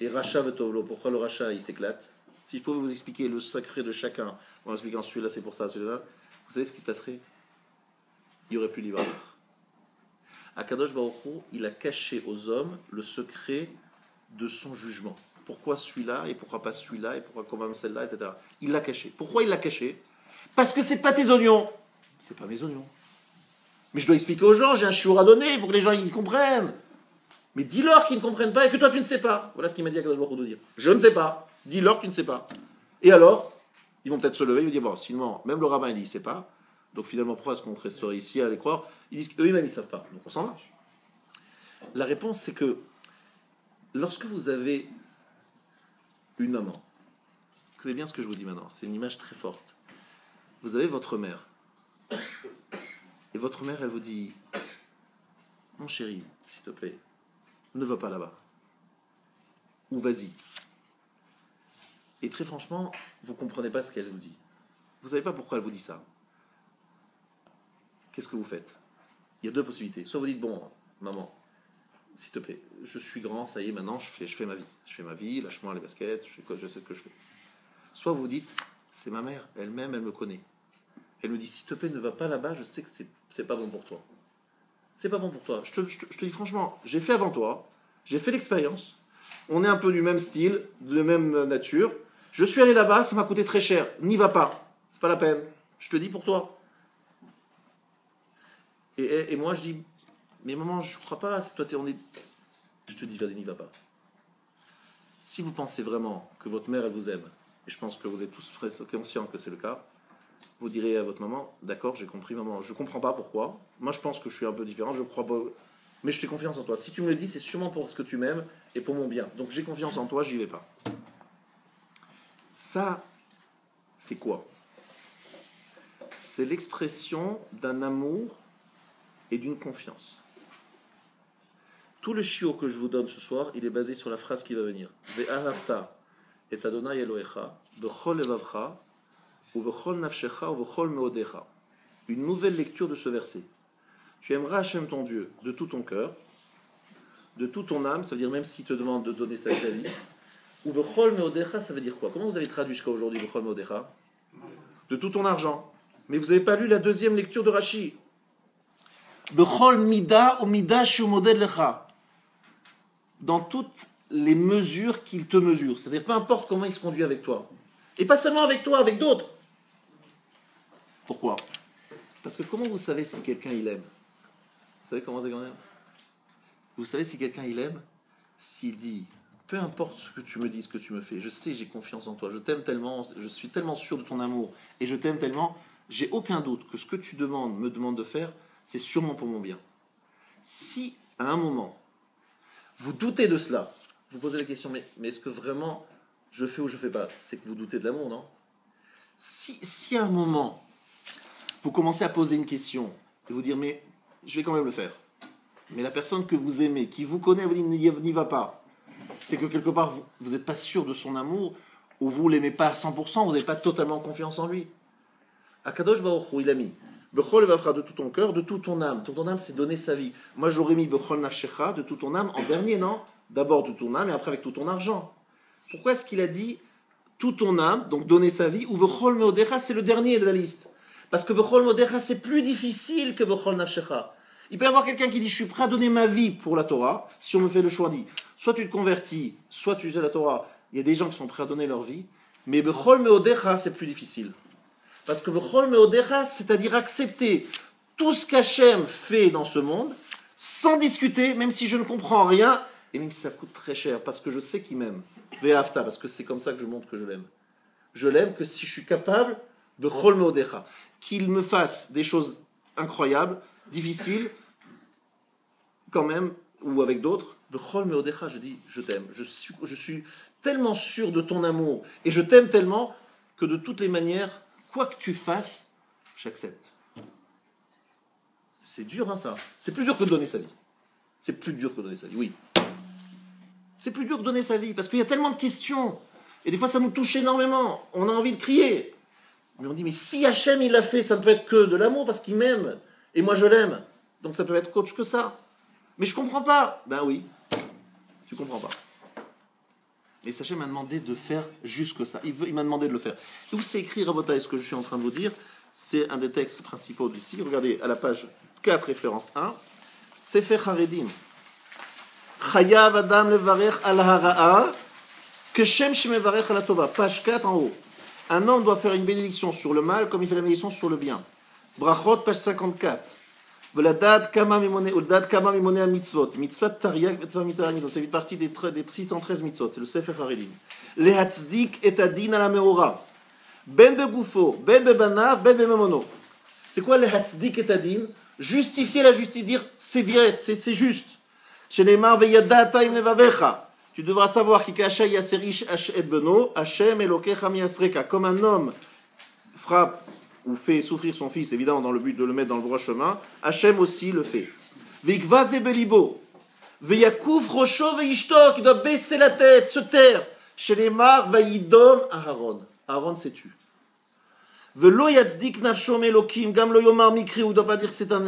et Racha Vetovlo, pourquoi le Racha, il s'éclate, si je pouvais vous expliquer le secret de chacun, en expliquant celui-là c'est pour ça, celui-là, vous savez ce qui se passerait ? Il n'y aurait plus libre arbitre. Akadosh Baruch Hu, il a caché aux hommes le secret de son jugement. Pourquoi celui-là, et pourquoi pas celui-là, et pourquoi quand même celle-là, etc. Il l'a caché. Pourquoi il l'a caché ? Parce que c'est pas tes oignons. C'est pas mes oignons. Mais je dois expliquer aux gens, j'ai un chiour à donner, il faut que les gens ils comprennent. Mais dis-leur qu'ils ne comprennent pas et que toi tu ne sais pas. Voilà ce qu'il m'a dit à Akadosh Baruch Hu de dire. Je ne sais pas. Dis-leur que tu ne sais pas. Et alors, ils vont peut-être se lever et dire, bon, sinon, même le rabbin il dit, il ne sait pas. Donc finalement, pourquoi est-ce qu'on resterait ici à les croire ? Ils disent qu'eux-mêmes ils ne savent pas. Donc on s'en va. La réponse c'est que lorsque vous avez une maman, écoutez bien ce que je vous dis maintenant, c'est une image très forte. Vous avez votre mère. Et votre mère, elle vous dit, mon chéri, s'il te plaît, ne va pas là-bas. Ou vas-y. Et très franchement, vous ne comprenez pas ce qu'elle vous dit. Vous ne savez pas pourquoi elle vous dit ça. Qu'est-ce que vous faites ? Il y a deux possibilités. Soit vous dites, bon, maman, s'il te plaît, je suis grand, ça y est, maintenant, je fais ma vie. Je fais ma vie, lâche-moi les baskets, je sais ce que je fais. Soit vous dites, c'est ma mère, elle-même, elle me connaît. Elle me dit, s'il te plaît, ne va pas là-bas, je sais que c'est pas bon pour toi. C'est pas bon pour toi. Je te dis franchement, j'ai fait avant toi, j'ai fait l'expérience, on est un peu du même style, de même nature. Je suis allé là-bas, ça m'a coûté très cher. N'y va pas, c'est pas la peine. Je te dis pour toi. Et moi, je dis, mais maman, je ne crois pas, c'est toi, je te dis, n'y va pas. Si vous pensez vraiment que votre mère, elle vous aime, et je pense que vous êtes tous conscients que c'est le cas, vous direz à votre maman, d'accord, j'ai compris, maman, je ne comprends pas pourquoi. Moi, je pense que je suis un peu différent, je crois pas, mais je fais confiance en toi. Si tu me le dis, c'est sûrement pour ce que tu m'aimes et pour mon bien. Donc, j'ai confiance en toi, j'y vais pas. Ça, c'est quoi ? C'est l'expression d'un amour et d'une confiance. Tout le chiot que je vous donne ce soir, il est basé sur la phrase qui va venir. Ve'ahavta et Adonai Elohecha b'chol levavcha ou b'chol nafshecha ou b'chol meodecha. Une nouvelle lecture de ce verset. Tu aimeras Hachem ton Dieu de tout ton cœur, de toute ton âme, ça veut dire même s'il te demande de donner sa vie. Ou b'chol meodecha, ça veut dire quoi ? Comment vous avez traduit jusqu'à aujourd'hui b'chol meodecha ? De tout ton argent. Mais vous n'avez pas lu la deuxième lecture de Rashi. Bechol mida ou mida shumoded lecha. Dans toutes les mesures qu'il te mesure. C'est-à-dire, peu importe comment il se conduit avec toi. Et pas seulement avec toi, avec d'autres. Pourquoi ? Parce que comment vous savez si quelqu'un il aime ? Vous savez comment c'est qu'on aime ? Vous savez si quelqu'un il aime ? S'il dit, peu importe ce que tu me dis, ce que tu me fais, je sais, j'ai confiance en toi, je t'aime tellement, je suis tellement sûr de ton amour, et je t'aime tellement, j'ai aucun doute que ce que tu me demandes de faire, c'est sûrement pour mon bien. Si, à un moment, vous doutez de cela, vous posez la question, mais est-ce que vraiment je fais ou je ne fais pas ? C'est que vous doutez de l'amour, non ? Si à un moment, vous commencez à poser une question, et vous dire, mais je vais quand même le faire. Mais la personne que vous aimez, qui vous connaît, vous dit, n'y va pas. C'est que quelque part, vous n'êtes pas sûr de son amour, ou vous ne l'aimez pas à 100%, vous n'avez pas totalement confiance en lui. Akadosh Baruch Hu, il a mis Bechol levavcha de tout ton cœur, de toute ton âme. Ton âme, c'est donner sa vie. Moi, j'aurais mis Bechol nafshecha de toute ton âme en dernier, non ? D'abord de ton âme et après avec tout ton argent. Pourquoi est-ce qu'il a dit toute ton âme, donc donner sa vie, ou Bechol meodecha, c'est le dernier de la liste ? Parce que Bechol meodecha, c'est plus difficile que Bechol nafshecha. Il peut y avoir quelqu'un qui dit, je suis prêt à donner ma vie pour la Torah, si on me fait le choix, dit, soit tu te convertis, soit tu fais la Torah. Il y a des gens qui sont prêts à donner leur vie, mais Bechol meodecha, c'est plus difficile. Parce que Bechol meodecha, c'est-à-dire accepter tout ce qu'Hachem fait dans ce monde, sans discuter, même si je ne comprends rien, et même si ça coûte très cher, parce que je sais qu'il m'aime. Ve'afta, parce que c'est comme ça que je montre que je l'aime. Je l'aime que si je suis capable, Bechol meodecha, qu'il me fasse des choses incroyables, difficiles, quand même, ou avec d'autres, Bechol meodecha, je dis, je t'aime. Je suis tellement sûr de ton amour, et je t'aime tellement que de toutes les manières, quoi que tu fasses, j'accepte. C'est dur, hein, ça. C'est plus dur que de donner sa vie. C'est plus dur que de donner sa vie, oui. C'est plus dur que de donner sa vie, parce qu'il y a tellement de questions. Et des fois, ça nous touche énormément. On a envie de crier. Mais on dit, mais si Hachem, il l'a fait, ça ne peut être que de l'amour, parce qu'il m'aime. Et moi, je l'aime. Donc ça peut être autre que ça. Mais je comprends pas. Ben oui, tu comprends pas. Et Hachem m'a demandé de faire jusque ça. Il m'a demandé de le faire. Où c'est écrit, Rabotai, ce que je suis en train de vous dire, c'est un des textes principaux d'ici. Regardez, à la page 4, référence 1. Sefer Haredim. Chayav Adam levarech al hara'a, keshem shemevarech al tova. Page 4 en haut. Un homme doit faire une bénédiction sur le mal comme il fait la bénédiction sur le bien. Brachot, page 54. V'ladad kama mimone mitzvot. Mitzvot tariag, mitzvot mitzvot. C'est une partie des 613 mitzvot. C'est le Sefer Haredim. Le hatzdik et adin ala meora. Ben begufo, ben bebanav, ben bememono. C'est quoi le hatzdik et adin? Justifier la justice, dire c'est vrai, c'est juste. Chez les mar veyadata im levavecha. Tu devras savoir qui kasha yaserish et beno, Hashem elokecha miasreka. Comme un homme frappe ou fait souffrir son fils, évidemment dans le but de le mettre dans le droit chemin, Hachem aussi le fait. Veikva zebelibo, veyakuf rosho veishtok, il doit baisser la tête, se taire. Chez les mar vayidom Aaron. Aaron s'est tu. Velo yatzdik nafsho melokim, gam lo yomar mikri, ou doit pas dire que c'est un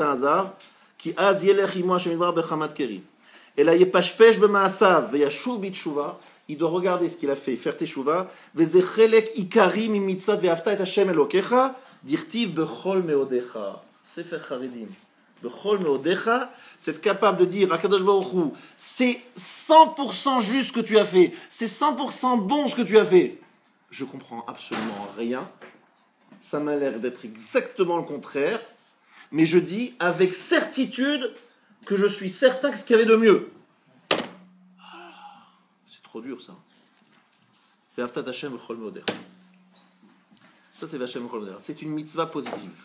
hasard. Qui az yelech imo Hashem yidbar bechamad keri. Et là yepashpesh b'maasav veyashuv bitshuva. Il doit regarder ce qu'il a fait, faire teshuva. Vezechelek ikari mimitzvot ve'afta et Hashem elokecha. Dirtiv bechol meodecha. Sefer Haredim. Bechol meodecha, c'est être capable de dire à Kadosh Baruch Hu, c'est 100% juste ce que tu as fait. C'est 100% bon ce que tu as fait. Je comprends absolument rien. Ça m'a l'air d'être exactement le contraire. Mais je dis avec certitude que je suis certain que ce qu'il y avait de mieux. C'est trop dur ça. Ça c'est Vachem Bechol Meodecha. C'est une mitzvah positive.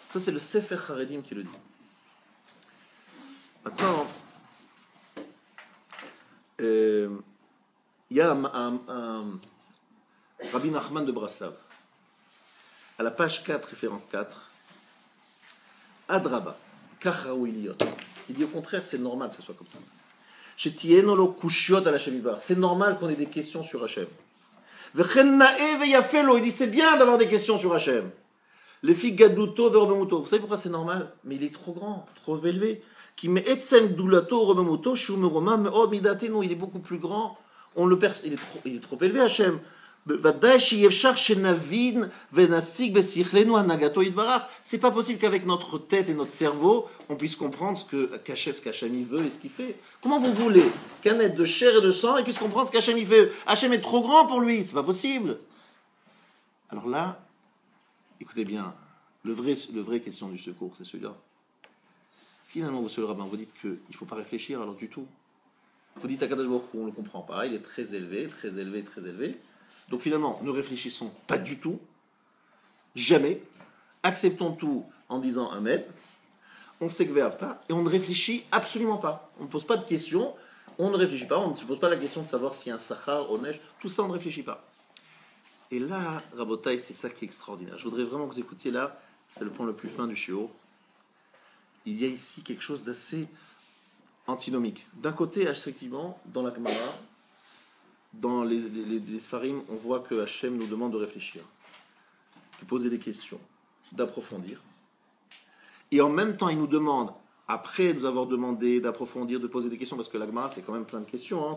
Ça c'est le Sefer Haredim qui le dit. Maintenant, il y a un Rabbi Nachman de Braslav. À la page 4, référence 4. Adraba, Kachaouiliot. Il dit au contraire, c'est normal que ce soit comme ça. C'est normal qu'on ait des questions sur Hachem. Il dit c'est bien d'avoir des questions sur Hachem. Les filles Gaduto Verobemuto. Vous savez pourquoi c'est normal? Mais il est trop grand, trop élevé. Il est beaucoup plus grand. Il est trop élevé, Hachem. C'est pas possible qu'avec notre tête et notre cerveau, on puisse comprendre ce qu'Hachem veut et ce qu'il fait. Comment vous voulez qu'un être de chair et de sang puisse comprendre ce qu'Hachem fait? Hachem est trop grand pour lui, c'est pas possible. Alors là, écoutez bien, le vrai question du secours, c'est celui-là. Finalement, monsieur le rabbin, vous dites qu'il ne faut pas réfléchir alors du tout. Vous dites à Kadosh Baruch Hu, on ne le comprend pas, il est très élevé, très élevé, très élevé. Donc finalement, ne réfléchissons pas du tout, jamais, acceptons tout en disant Amen, on s'éveille pas et on ne réfléchit absolument pas. On ne pose pas de questions, on ne réfléchit pas, on ne se pose pas la question de savoir s'il y a un sachar, neige, tout ça on ne réfléchit pas. Et là, Rabotai, c'est ça qui est extraordinaire. Je voudrais vraiment que vous écoutiez là, c'est le point le plus fin du shiur. Il y a ici quelque chose d'assez antinomique. D'un côté, effectivement, dans la Gemara, dans les Sfarim, on voit que Hachem nous demande de réfléchir, de poser des questions, d'approfondir. Et en même temps, il nous demande, après nous avoir demandé d'approfondir, de poser des questions, parce que la Gemara, c'est quand même plein de questions, hein,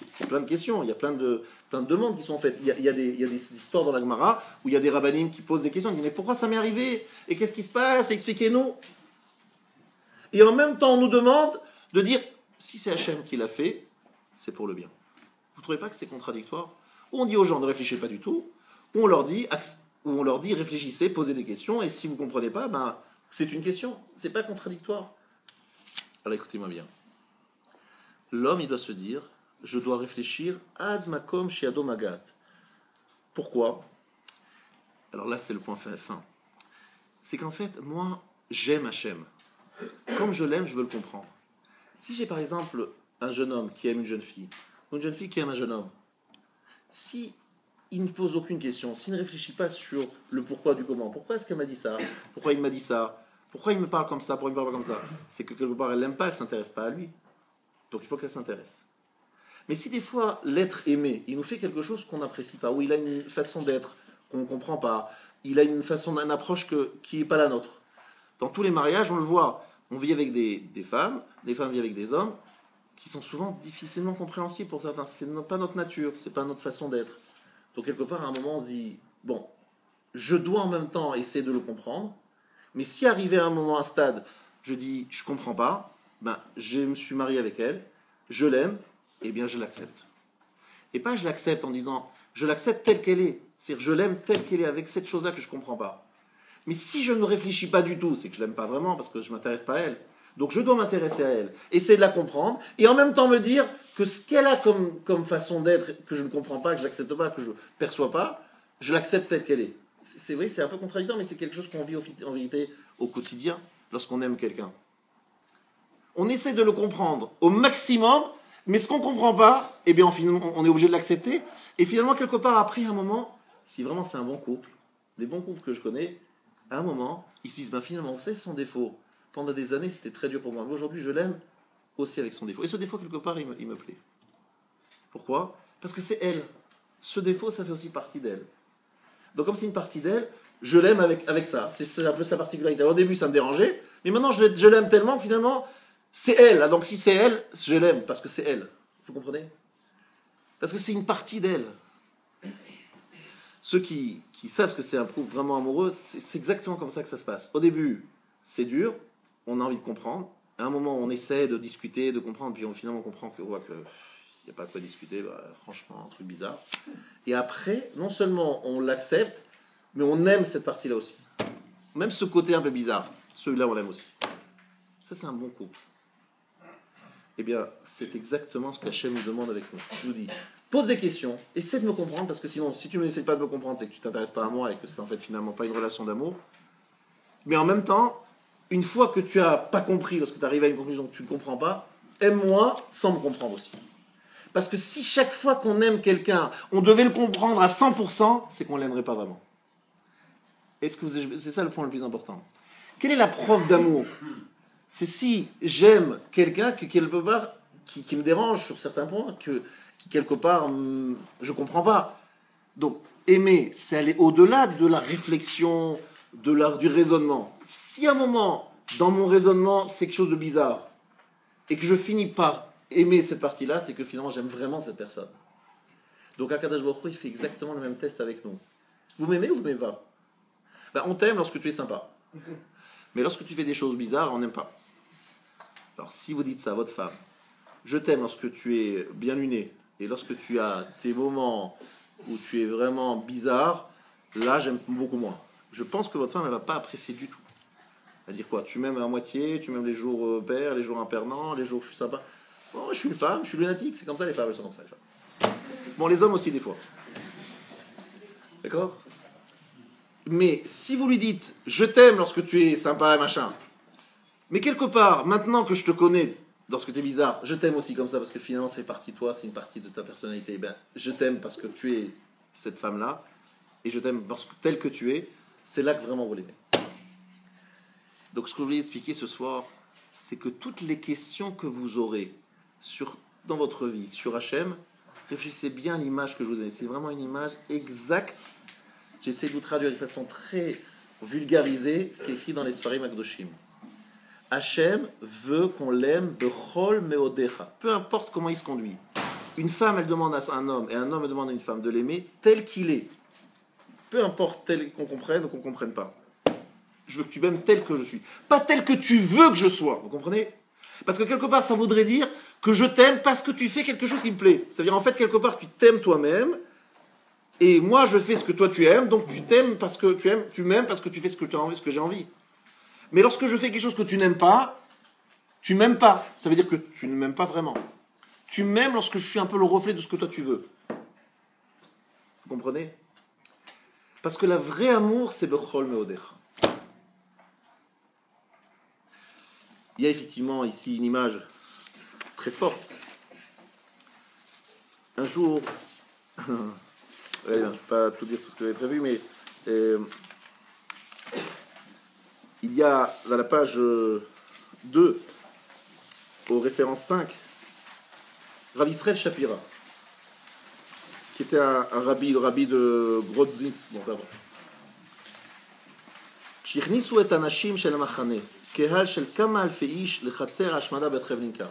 c'est plein de questions, il y a plein de demandes qui sont faites. Il y a des histoires dans la Gemara où il y a des rabbanim qui posent des questions, qui disent mais pourquoi ça m'est arrivé? Et qu'est-ce qui se passe? Expliquez-nous. Et en même temps, on nous demande de dire, si c'est Hachem qui l'a fait, c'est pour le bien. Vous ne trouvez pas que c'est contradictoire? Ou on dit aux gens ne réfléchissez pas du tout, ou on leur dit réfléchissez, posez des questions, et si vous ne comprenez pas, ben, c'est une question, c'est pas contradictoire. Alors écoutez-moi bien. L'homme, il doit se dire, je dois réfléchir ad makom shiado magat. Pourquoi? Alors là, c'est le point fin. C'est qu'en fait, moi, j'aime Hachem. Comme je l'aime, je veux le comprendre. Si j'ai par exemple un jeune homme qui aime une jeune fille, ou une jeune fille qui aime un jeune homme, si il ne pose aucune question, s'il ne réfléchit pas sur le pourquoi du comment, pourquoi est-ce qu'elle m'a dit ça, pourquoi il m'a dit ça, pourquoi il me parle comme ça, pourquoi il me parle pas comme ça, c'est que quelque part elle l'aime pas, elle s'intéresse pas à lui. Donc il faut qu'elle s'intéresse. Mais si des fois l'être aimé, il nous fait quelque chose qu'on n'apprécie pas, ou il a une façon d'être qu'on ne comprend pas, il a une façon, une approche qui n'est pas la nôtre. Dans tous les mariages, on le voit, on vit avec des femmes, les femmes vivent avec des hommes, qui sont souvent difficilement compréhensibles pour certains. C'est pas notre nature, c'est pas notre façon d'être. Donc quelque part, à un moment, on se dit, bon, je dois en même temps essayer de le comprendre, mais si arrivé à un moment, un stade, je dis, je comprends pas, ben, je me suis marié avec elle, je l'aime, eh bien je l'accepte. Et pas je l'accepte en disant, je l'accepte telle qu'elle est. C'est-à-dire, je l'aime telle qu'elle est, avec cette chose-là que je comprends pas. Mais si je ne réfléchis pas du tout, c'est que je l'aime pas vraiment, parce que je m'intéresse pas à elle. Donc je dois m'intéresser à elle, essayer de la comprendre, et en même temps me dire que ce qu'elle a comme façon d'être, que je ne comprends pas, que je n'accepte pas, que je ne perçois pas, je l'accepte telle qu'elle est. C'est vrai, c'est un peu contradictoire, mais c'est quelque chose qu'on vit en vérité au quotidien, lorsqu'on aime quelqu'un. On essaie de le comprendre au maximum, mais ce qu'on ne comprend pas, eh bien on est obligé de l'accepter, et finalement, quelque part, après un moment, si vraiment c'est un bon couple, des bons couples que je connais, à un moment, ils se disent, ben finalement, vous savez, son défaut, pendant des années, c'était très dur pour moi. Mais aujourd'hui, je l'aime aussi avec son défaut. Et ce défaut, quelque part, il me plaît. Pourquoi ? Parce que c'est elle. Ce défaut, ça fait aussi partie d'elle. Donc, comme c'est une partie d'elle, je l'aime avec ça. C'est un peu sa particularité. Alors, au début, ça me dérangeait. Mais maintenant, je l'aime tellement que finalement, c'est elle. Donc, si c'est elle, je l'aime parce que c'est elle. Vous comprenez ? Parce que c'est une partie d'elle. Ceux qui savent ce que c'est un couple vraiment amoureux, c'est exactement comme ça que ça se passe. Au début, c'est dur. On a envie de comprendre. À un moment, on essaie de discuter, de comprendre, puis finalement, on comprend qu'il n'y a pas de quoi discuter. Bah, franchement, un truc bizarre. Et après, non seulement on l'accepte, mais on aime cette partie-là aussi. Même ce côté un peu bizarre, celui-là, on l'aime aussi. Ça, c'est un bon couple. Eh bien, c'est exactement ce qu'Hachem nous demande avec nous. Il nous dit, pose des questions, essaie de me comprendre, parce que sinon, si tu n'essaies pas de me comprendre, c'est que tu ne t'intéresses pas à moi et que c'est en fait finalement pas une relation d'amour. Mais en même temps, une fois que tu n'as pas compris, lorsque tu arrives à une conclusion que tu ne comprends pas, aime-moi sans me comprendre aussi. Parce que si chaque fois qu'on aime quelqu'un, on devait le comprendre à 100%, c'est qu'on ne l'aimerait pas vraiment. C'est ça le point le plus important. Quelle est la preuve d'amour ? C'est si j'aime quelqu'un qui quelque part, qui me dérange sur certains points, qui quelque part, je ne comprends pas. Donc, aimer, c'est aller au-delà de la réflexion, du raisonnement. Si à un moment, dans mon raisonnement, c'est quelque chose de bizarre, et que je finis par aimer cette partie-là, c'est que finalement, j'aime vraiment cette personne. Donc, Akadosh Baruch Hu, il fait exactement le même test avec nous. Vous m'aimez ou vous m'aimez pas ? Ben, on t'aime lorsque tu es sympa. Mais lorsque tu fais des choses bizarres, on n'aime pas. Alors, si vous dites ça à votre femme, je t'aime lorsque tu es bien luné, et lorsque tu as tes moments où tu es vraiment bizarre, là, j'aime beaucoup moins. Je pense que votre femme, elle ne va pas apprécier du tout. Elle va dire quoi ? Tu m'aimes à moitié, tu m'aimes les jours pairs, les jours impernants, les jours où je suis sympa. Bon, je suis une femme, je suis lunatique, c'est comme ça les femmes, elles sont comme ça les femmes. Bon, les hommes aussi des fois. D'accord ? Mais si vous lui dites, je t'aime lorsque tu es sympa et machin, mais quelque part, maintenant que je te connais, lorsque tu es bizarre, je t'aime aussi comme ça, parce que finalement, c'est partie de toi, c'est une partie de ta personnalité. Ben, je t'aime parce que tu es cette femme-là, et je t'aime parce que tel que tu es, c'est là que vraiment vous l'aimez. Donc, ce que je voulais expliquer ce soir, c'est que toutes les questions que vous aurez dans votre vie sur Hachem, réfléchissez bien à l'image que je vous ai donnée. C'est vraiment une image exacte. J'essaie de vous traduire de façon très vulgarisée ce qui est écrit dans les Sfarim Akdoshim. Hachem veut qu'on l'aime de Chol Meodecha. Peu importe comment il se conduit. Une femme, elle demande à un homme, et un homme, elle demande à une femme de l'aimer tel qu'il est. Peu importe tel qu'on comprenne ou qu'on ne comprenne pas. Je veux que tu m'aimes tel que je suis. Pas tel que tu veux que je sois. Vous comprenez ? Parce que quelque part, ça voudrait dire que je t'aime parce que tu fais quelque chose qui me plaît. C'est-à-dire, en fait, quelque part, tu t'aimes toi-même, et moi, je fais ce que toi tu aimes, donc tu t'aimes parce que tu m'aimes parce que tu fais ce que tu as envie, ce que j'ai envie. Mais lorsque je fais quelque chose que tu n'aimes pas, tu m'aimes pas. Ça veut dire que tu ne m'aimes pas vraiment. Tu m'aimes lorsque je suis un peu le reflet de ce que toi tu veux. Vous comprenez ? Parce que le vrai amour, c'est Bechol Meodecha. Il y a effectivement ici une image très forte. Un jour, je ne vais pas tout dire tout ce que j'avais prévu, mais il y a dans la page 2, aux références 5, Rav Israël Shapira, qui était un rabbi, le rabbi de Grodzinsk, bon, pardon. שהכניסו את הנשים של המחנה, קהל של כמה אלפי איש לחצר ההשמדה בטרבלינקה.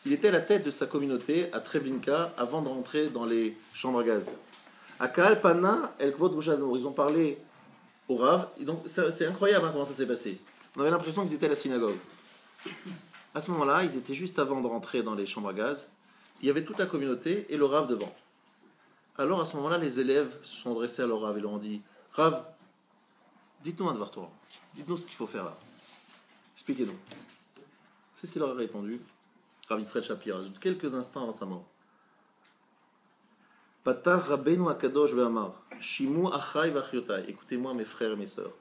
Il était à la tête de sa communauté à Treblinka avant de rentrer dans les chambres à gaz. À Kahal Pana, El Kvod Roshadnour, ils ont parlé au Rav, et donc c'est incroyable comment ça s'est passé. On avait l'impression qu'ils étaient à la synagogue. À ce moment-là, ils étaient juste avant de rentrer dans les chambres à gaz. Il y avait toute la communauté et le Rav devant. Alors à ce moment-là, les élèves se sont adressés à leur Rav et leur ont dit « Rav, dites-nous un devoir Torah. Dites-nous ce qu'il faut faire là. Expliquez-nous. » C'est ce qu'il leur a répondu. Rav Israël Shapira, quelques instants avant sa mort. Patach Rabbeinu Akadosh ve'amar, Shimu achai v'achiotai. Écoutez-moi mes frères et mes sœurs.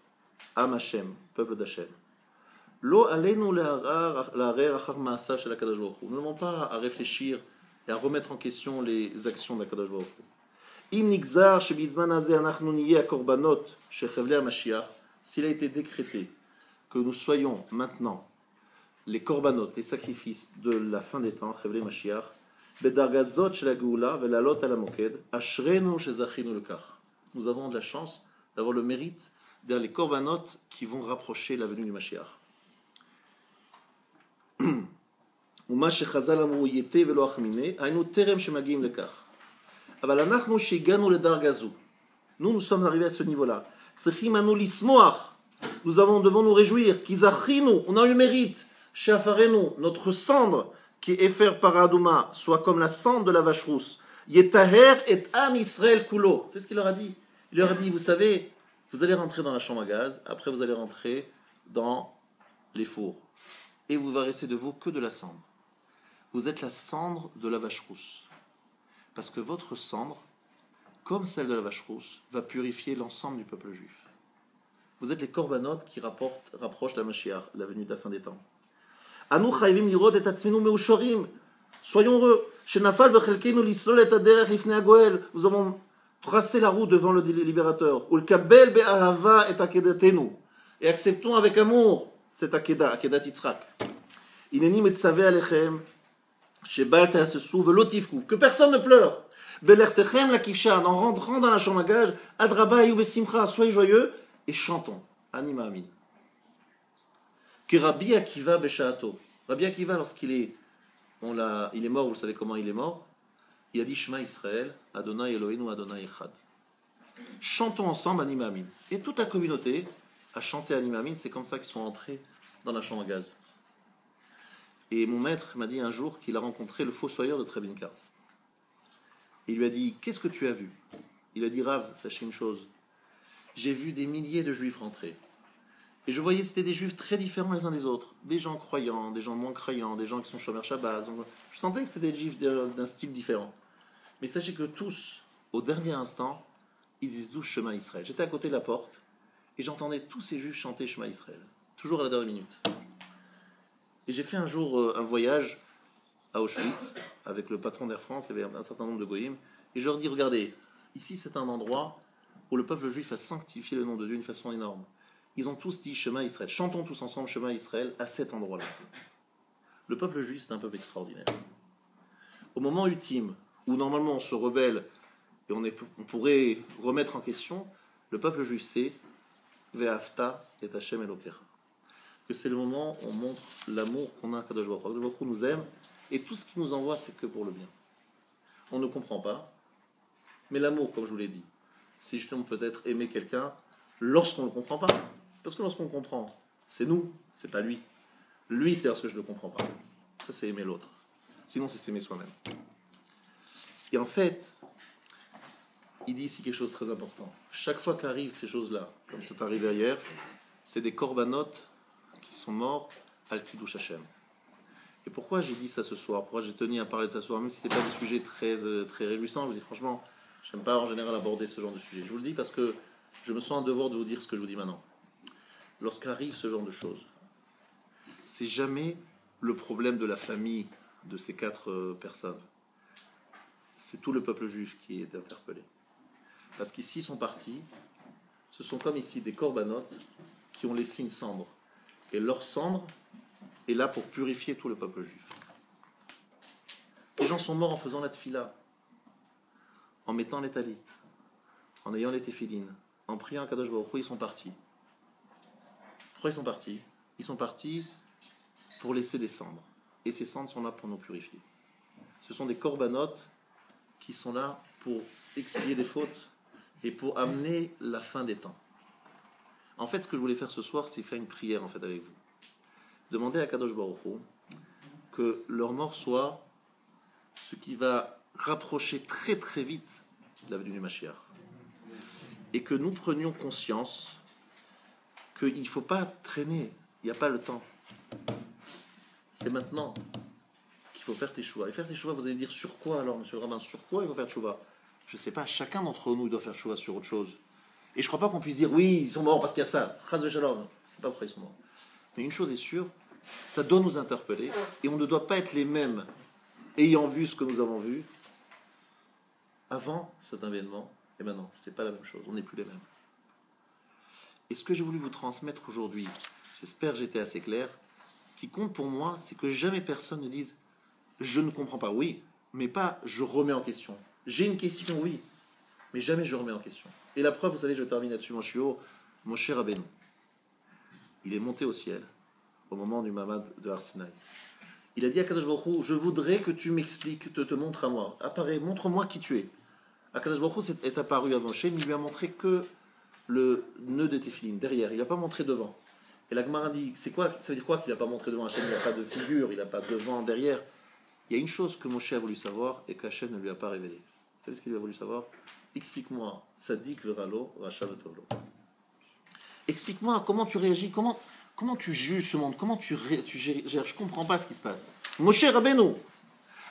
Am Hashem, peuple d'Hashem. Lo aleinu la'arer achar ma'asav shel HaKadosh Baruch Hu. Nous n'avons pas à réfléchir et à remettre en question les actions d'Akadosh Baruch Hu. Im nigzar shebitzman hazeh anachnu niyeh hakorbanot shechevlei HaMashiach. S'il a été décrété que nous soyons maintenant les korbanot, les sacrifices de la fin des temps, Chevlei Mashiach, bedargazot shel hageula velalot al hamoked, ashrenu shezachinu lekach. Nous avons de la chance d'avoir le mérite d'être les korbanot qui vont rapprocher la venue du Mashiach. ומה שחז"ל אמרו יתה ולא אחמיני, היינו טרם שמגיעים לכך. אבל אנחנו שהגענו לדרגה זו, nous sommes arrivés à ce niveau-là. צריכים אנו לשמוח, nous devons nous réjouir, כי זכינו, on a eu le mérite, Shafarenu, notre cendre, qui est Efer Paradouma, soit comme la cendre de la vache rousse. Yetaher et Am Israël Kulo. C'est ce qu'il leur a dit. Il leur a dit, vous savez, vous allez rentrer dans la chambre à gaz, après vous allez rentrer dans les fours. Et vous va rester de vous que de la cendre. Vous êtes la cendre de la vache rousse. Parce que votre cendre, comme celle de la vache rousse, va purifier l'ensemble du peuple juif. Vous êtes les corbanotes qui rapprochent la Mashiach, la venue de la fin des temps. Anu chayvim lirot et atzmenu meusharim. Soyons heureux. Shenafal bechelkeinu lislol et haderech lifnei hagoel. Nous avons tracé la route devant le libérateur. Ulkabel be'ahava et akedatenu. Et acceptons avec amour cette akedat Yitzhak. Ineni metzaveh alechem shebal ta'asesu velo tifku. Que personne ne pleure. Belertechem la kifshan. En rentrant dans la chambre à gage, adraba ayu besimcha. Soyez joyeux et chantons. Anima amin. Que Rabbi Akiva Beshaato. Rabbi Akiva, lorsqu'il est, il est mort, vous savez comment il est mort? Il a dit Shema Israël, Adonai Eloheinu, Adonai Echad. Chantons ensemble Anima Amin. Et toute la communauté a chanté Anima Amin, c'est comme ça qu'ils sont entrés dans la chambre à gaz. Et mon maître m'a dit un jour qu'il a rencontré le fossoyeur de Treblinka. Il lui a dit, qu'est-ce que tu as vu? Il a dit, Rav, sachez une chose, j'ai vu des milliers de juifs rentrer. Et je voyais c'était des juifs très différents les uns des autres. Des gens croyants, des gens moins croyants, des gens qui sont chômeurs Shabbat. Je sentais que c'était des juifs d'un style différent. Mais sachez que tous, au dernier instant, ils disent tous Shema Israël. J'étais à côté de la porte et j'entendais tous ces juifs chanter Shema Israël. Toujours à la dernière minute. Et j'ai fait un jour un voyage à Auschwitz avec le patron d'Air France, il y avait un certain nombre de goïms. Et je leur dis, regardez, ici c'est un endroit où le peuple juif a sanctifié le nom de Dieu d'une façon énorme. Ils ont tous dit Shema Israël. Chantons tous ensemble Shema Israël à cet endroit-là. Le peuple juif, c'est un peuple extraordinaire. Au moment ultime, où normalement on se rebelle et on pourrait remettre en question, le peuple juif sait Ve'afta et Hashem Elokecha. Que c'est le moment où on montre l'amour qu'on a à Kadosh Baruch Hu. Kadosh Baruch Hu nous aime et tout ce qu'il nous envoie, c'est que pour le bien. On ne comprend pas, mais l'amour, comme je vous l'ai dit, c'est justement peut-être aimer quelqu'un lorsqu'on ne le comprend pas. Parce que lorsqu'on comprend, c'est nous, c'est pas lui. Lui, c'est lorsque je ne le comprends pas. Ça, c'est aimer l'autre. Sinon, c'est s'aimer soi-même. Et en fait, il dit ici quelque chose de très important. Chaque fois qu'arrivent ces choses-là, comme c'est arrivé hier, c'est des corbanotes qui sont morts al Kiddush Hashem. Et pourquoi j'ai dit ça ce soir? Pourquoi j'ai tenu à parler de ça ce soir? Même si ce n'est pas un sujet très, très réjouissant, je vous dis franchement, je n'aime pas en général aborder ce genre de sujet. Je vous le dis parce que je me sens un devoir de vous dire ce que je vous dis maintenant. Lorsqu'arrive ce genre de choses, c'est jamais le problème de la famille de ces 4 personnes. C'est tout le peuple juif qui est interpellé. Parce qu'ici, ils sont partis, ce sont comme ici des corbanotes qui ont laissé une cendre. Et leur cendre est là pour purifier tout le peuple juif. Les gens sont morts en faisant la tfila, en mettant les talit, en ayant les téphilines, en priant à Kadosh Baruch Hu, ils sont partis. Pourquoi ils sont partis? Ils sont partis pour laisser des cendres. Et ces cendres sont là pour nous purifier. Ce sont des corbanotes qui sont là pour expier des fautes et pour amener la fin des temps. En fait, ce que je voulais faire ce soir, c'est faire une prière en fait avec vous. Demander à Kadosh Baruch Hu que leur mort soit ce qui va rapprocher très très vite de la venue du Mashiach. Et que nous prenions conscience qu'il ne faut pas traîner, il n'y a pas le temps. C'est maintenant qu'il faut faire tes choix. Et faire tes choix, vous allez dire sur quoi alors, monsieur le rabbin? Sur quoi il faut faire choix? Je ne sais pas, chacun d'entre nous doit faire choix sur autre chose. Et je ne crois pas qu'on puisse dire oui, ils sont morts parce qu'il y a ça. Chas v'shalom. C'est pas pourquoi ils sont morts. Mais une chose est sûre, ça doit nous interpeller et on ne doit pas être les mêmes ayant vu ce que nous avons vu avant cet événement et maintenant. C'est pas la même chose, on n'est plus les mêmes. Et ce que j'ai voulu vous transmettre aujourd'hui, j'espère que j'étais assez clair, ce qui compte pour moi, c'est que jamais personne ne dise je ne comprends pas, oui, mais pas je remets en question. J'ai une question, oui, mais jamais je remets en question. Et la preuve, vous savez, je termine là-dessus, mon chiot, mon cher Rabbeinu. Il est monté au ciel au moment du Mamad de Har Sinaï. Il a dit à Kadosh Baruch Hu, je voudrais que tu m'expliques, te montres à moi. Apparaît, montre-moi qui tu es. Akadosh Baruch Hu est apparu à Moshe, mais il lui a montré que le nœud de Téphilin, derrière. Il n'a pas montré devant. Et la Gemara dit, c'est quoi, ça veut dire quoi qu'il n'a pas montré devant Hachem? Il n'a pas de figure, il n'a pas de devant, derrière. Il y a une chose que Moshe a voulu savoir et qu'Hachem ne lui a pas révélé. Vous savez ce qu'il a voulu savoir? Explique-moi, Tzadik Veralo, Racha Vetovlo. Explique-moi comment tu réagis, comment tu juges ce monde, comment tu gères. Je ne comprends pas ce qui se passe. Moshe Rabbeinu,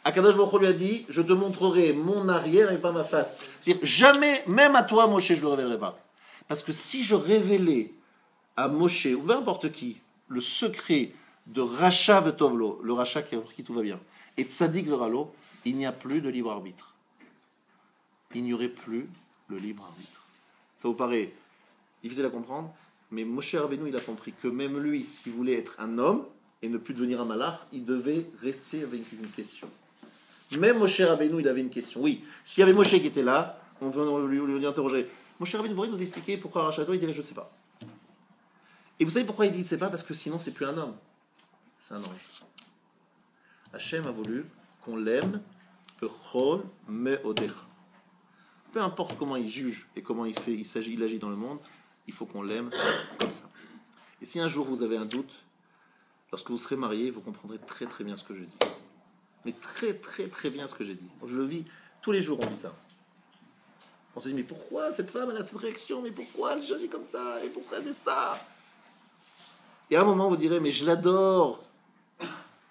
Akadosh Baruch Hu lui a dit, je te montrerai mon arrière et pas ma face. C'est-à-dire, jamais, même à toi, Moshe, je ne le révélerai pas. Parce que si je révélais à Moshe, ou peu importe qui, le secret de Racha Vetovlo, le Racha pour qui tout va bien, et Tzadik Veralo, il n'y a plus de libre arbitre. Il n'y aurait plus le libre arbitre. Ça vous paraît difficile à comprendre, mais Moshe Rabbeinu, il a compris que même lui, s'il voulait être un homme et ne plus devenir un malach, il devait rester avec une question. Même Moshe Rabbeinu, il avait une question. Oui, s'il y avait Moshe qui était là, on lui interroger. Moshe Rabbeinu, pourriez nous expliquer pourquoi Rachato, il dirait je ne sais pas. Et vous savez pourquoi il dit je ne sais pas? Parce que sinon, c'est plus un homme, c'est un ange. Hachem a voulu qu'on l'aime, bechol me'odecha. Peu importe comment il juge et comment il fait, il agit dans le monde, il faut qu'on l'aime comme ça. Et si un jour vous avez un doute, lorsque vous serez marié, vous comprendrez très très bien ce que je dis. Mais très très très bien ce que j'ai dit. Je le vis tous les jours, on dit ça. On se dit, mais pourquoi cette femme elle a cette réaction? Mais pourquoi elle agit comme ça? Et pourquoi elle fait ça? Et à un moment, vous direz, mais je l'adore.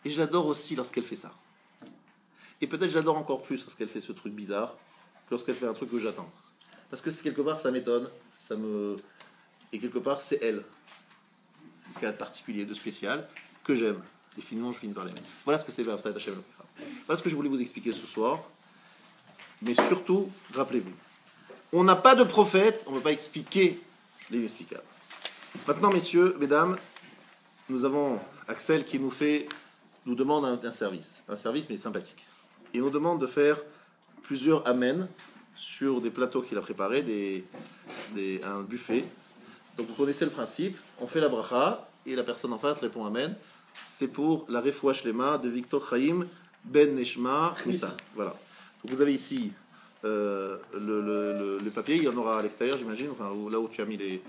Et je l'adore aussi lorsqu'elle fait ça. Et peut-être je l'adore encore plus lorsqu'elle fait ce truc bizarre que lorsqu'elle fait un truc que j'attends. Parce que quelque part, ça m'étonne. Et quelque part, c'est elle. C'est ce qu'il y a de particulier, de spécial, que j'aime. Et finalement, je finis par l'aimer. Voilà ce que c'est V'Ahavta et Hashem Elokecha. Voilà ce que je voulais vous expliquer ce soir. Mais surtout, rappelez-vous, on n'a pas de prophète, on ne peut pas expliquer l'inexplicable. Maintenant, messieurs, mesdames, nous avons Axel qui nous demande un service. Un service, mais sympathique. Il nous demande de faire plusieurs amens sur des plateaux qu'il a préparés, un buffet. Donc vous connaissez le principe, on fait la bracha et la personne en face répond amen. C'est pour la refoua shlema de Victor Chaim Ben Neshma Moussa. Voilà. Donc vous avez ici le papier, il y en aura à l'extérieur j'imagine, enfin là où tu as mis les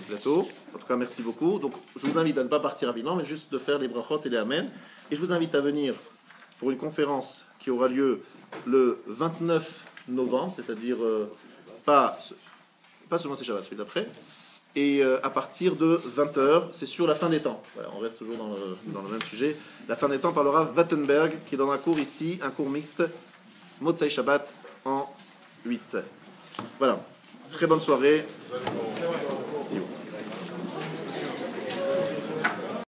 plateaux. En tout cas merci beaucoup. Donc je vous invite à ne pas partir rapidement, mais juste de faire les brachot et les amen. Et je vous invite à venir pour une conférence qui aura lieu le 29 novembre, c'est-à-dire pas seulement c'est Shabbat, celui d'après, et à partir de 20h, c'est sur la fin des temps. Voilà, on reste toujours dans le même sujet. La fin des temps parlera Wattenberg, qui est dans un cours ici, un cours mixte, Motzai Shabbat en 8. Voilà, très bonne soirée.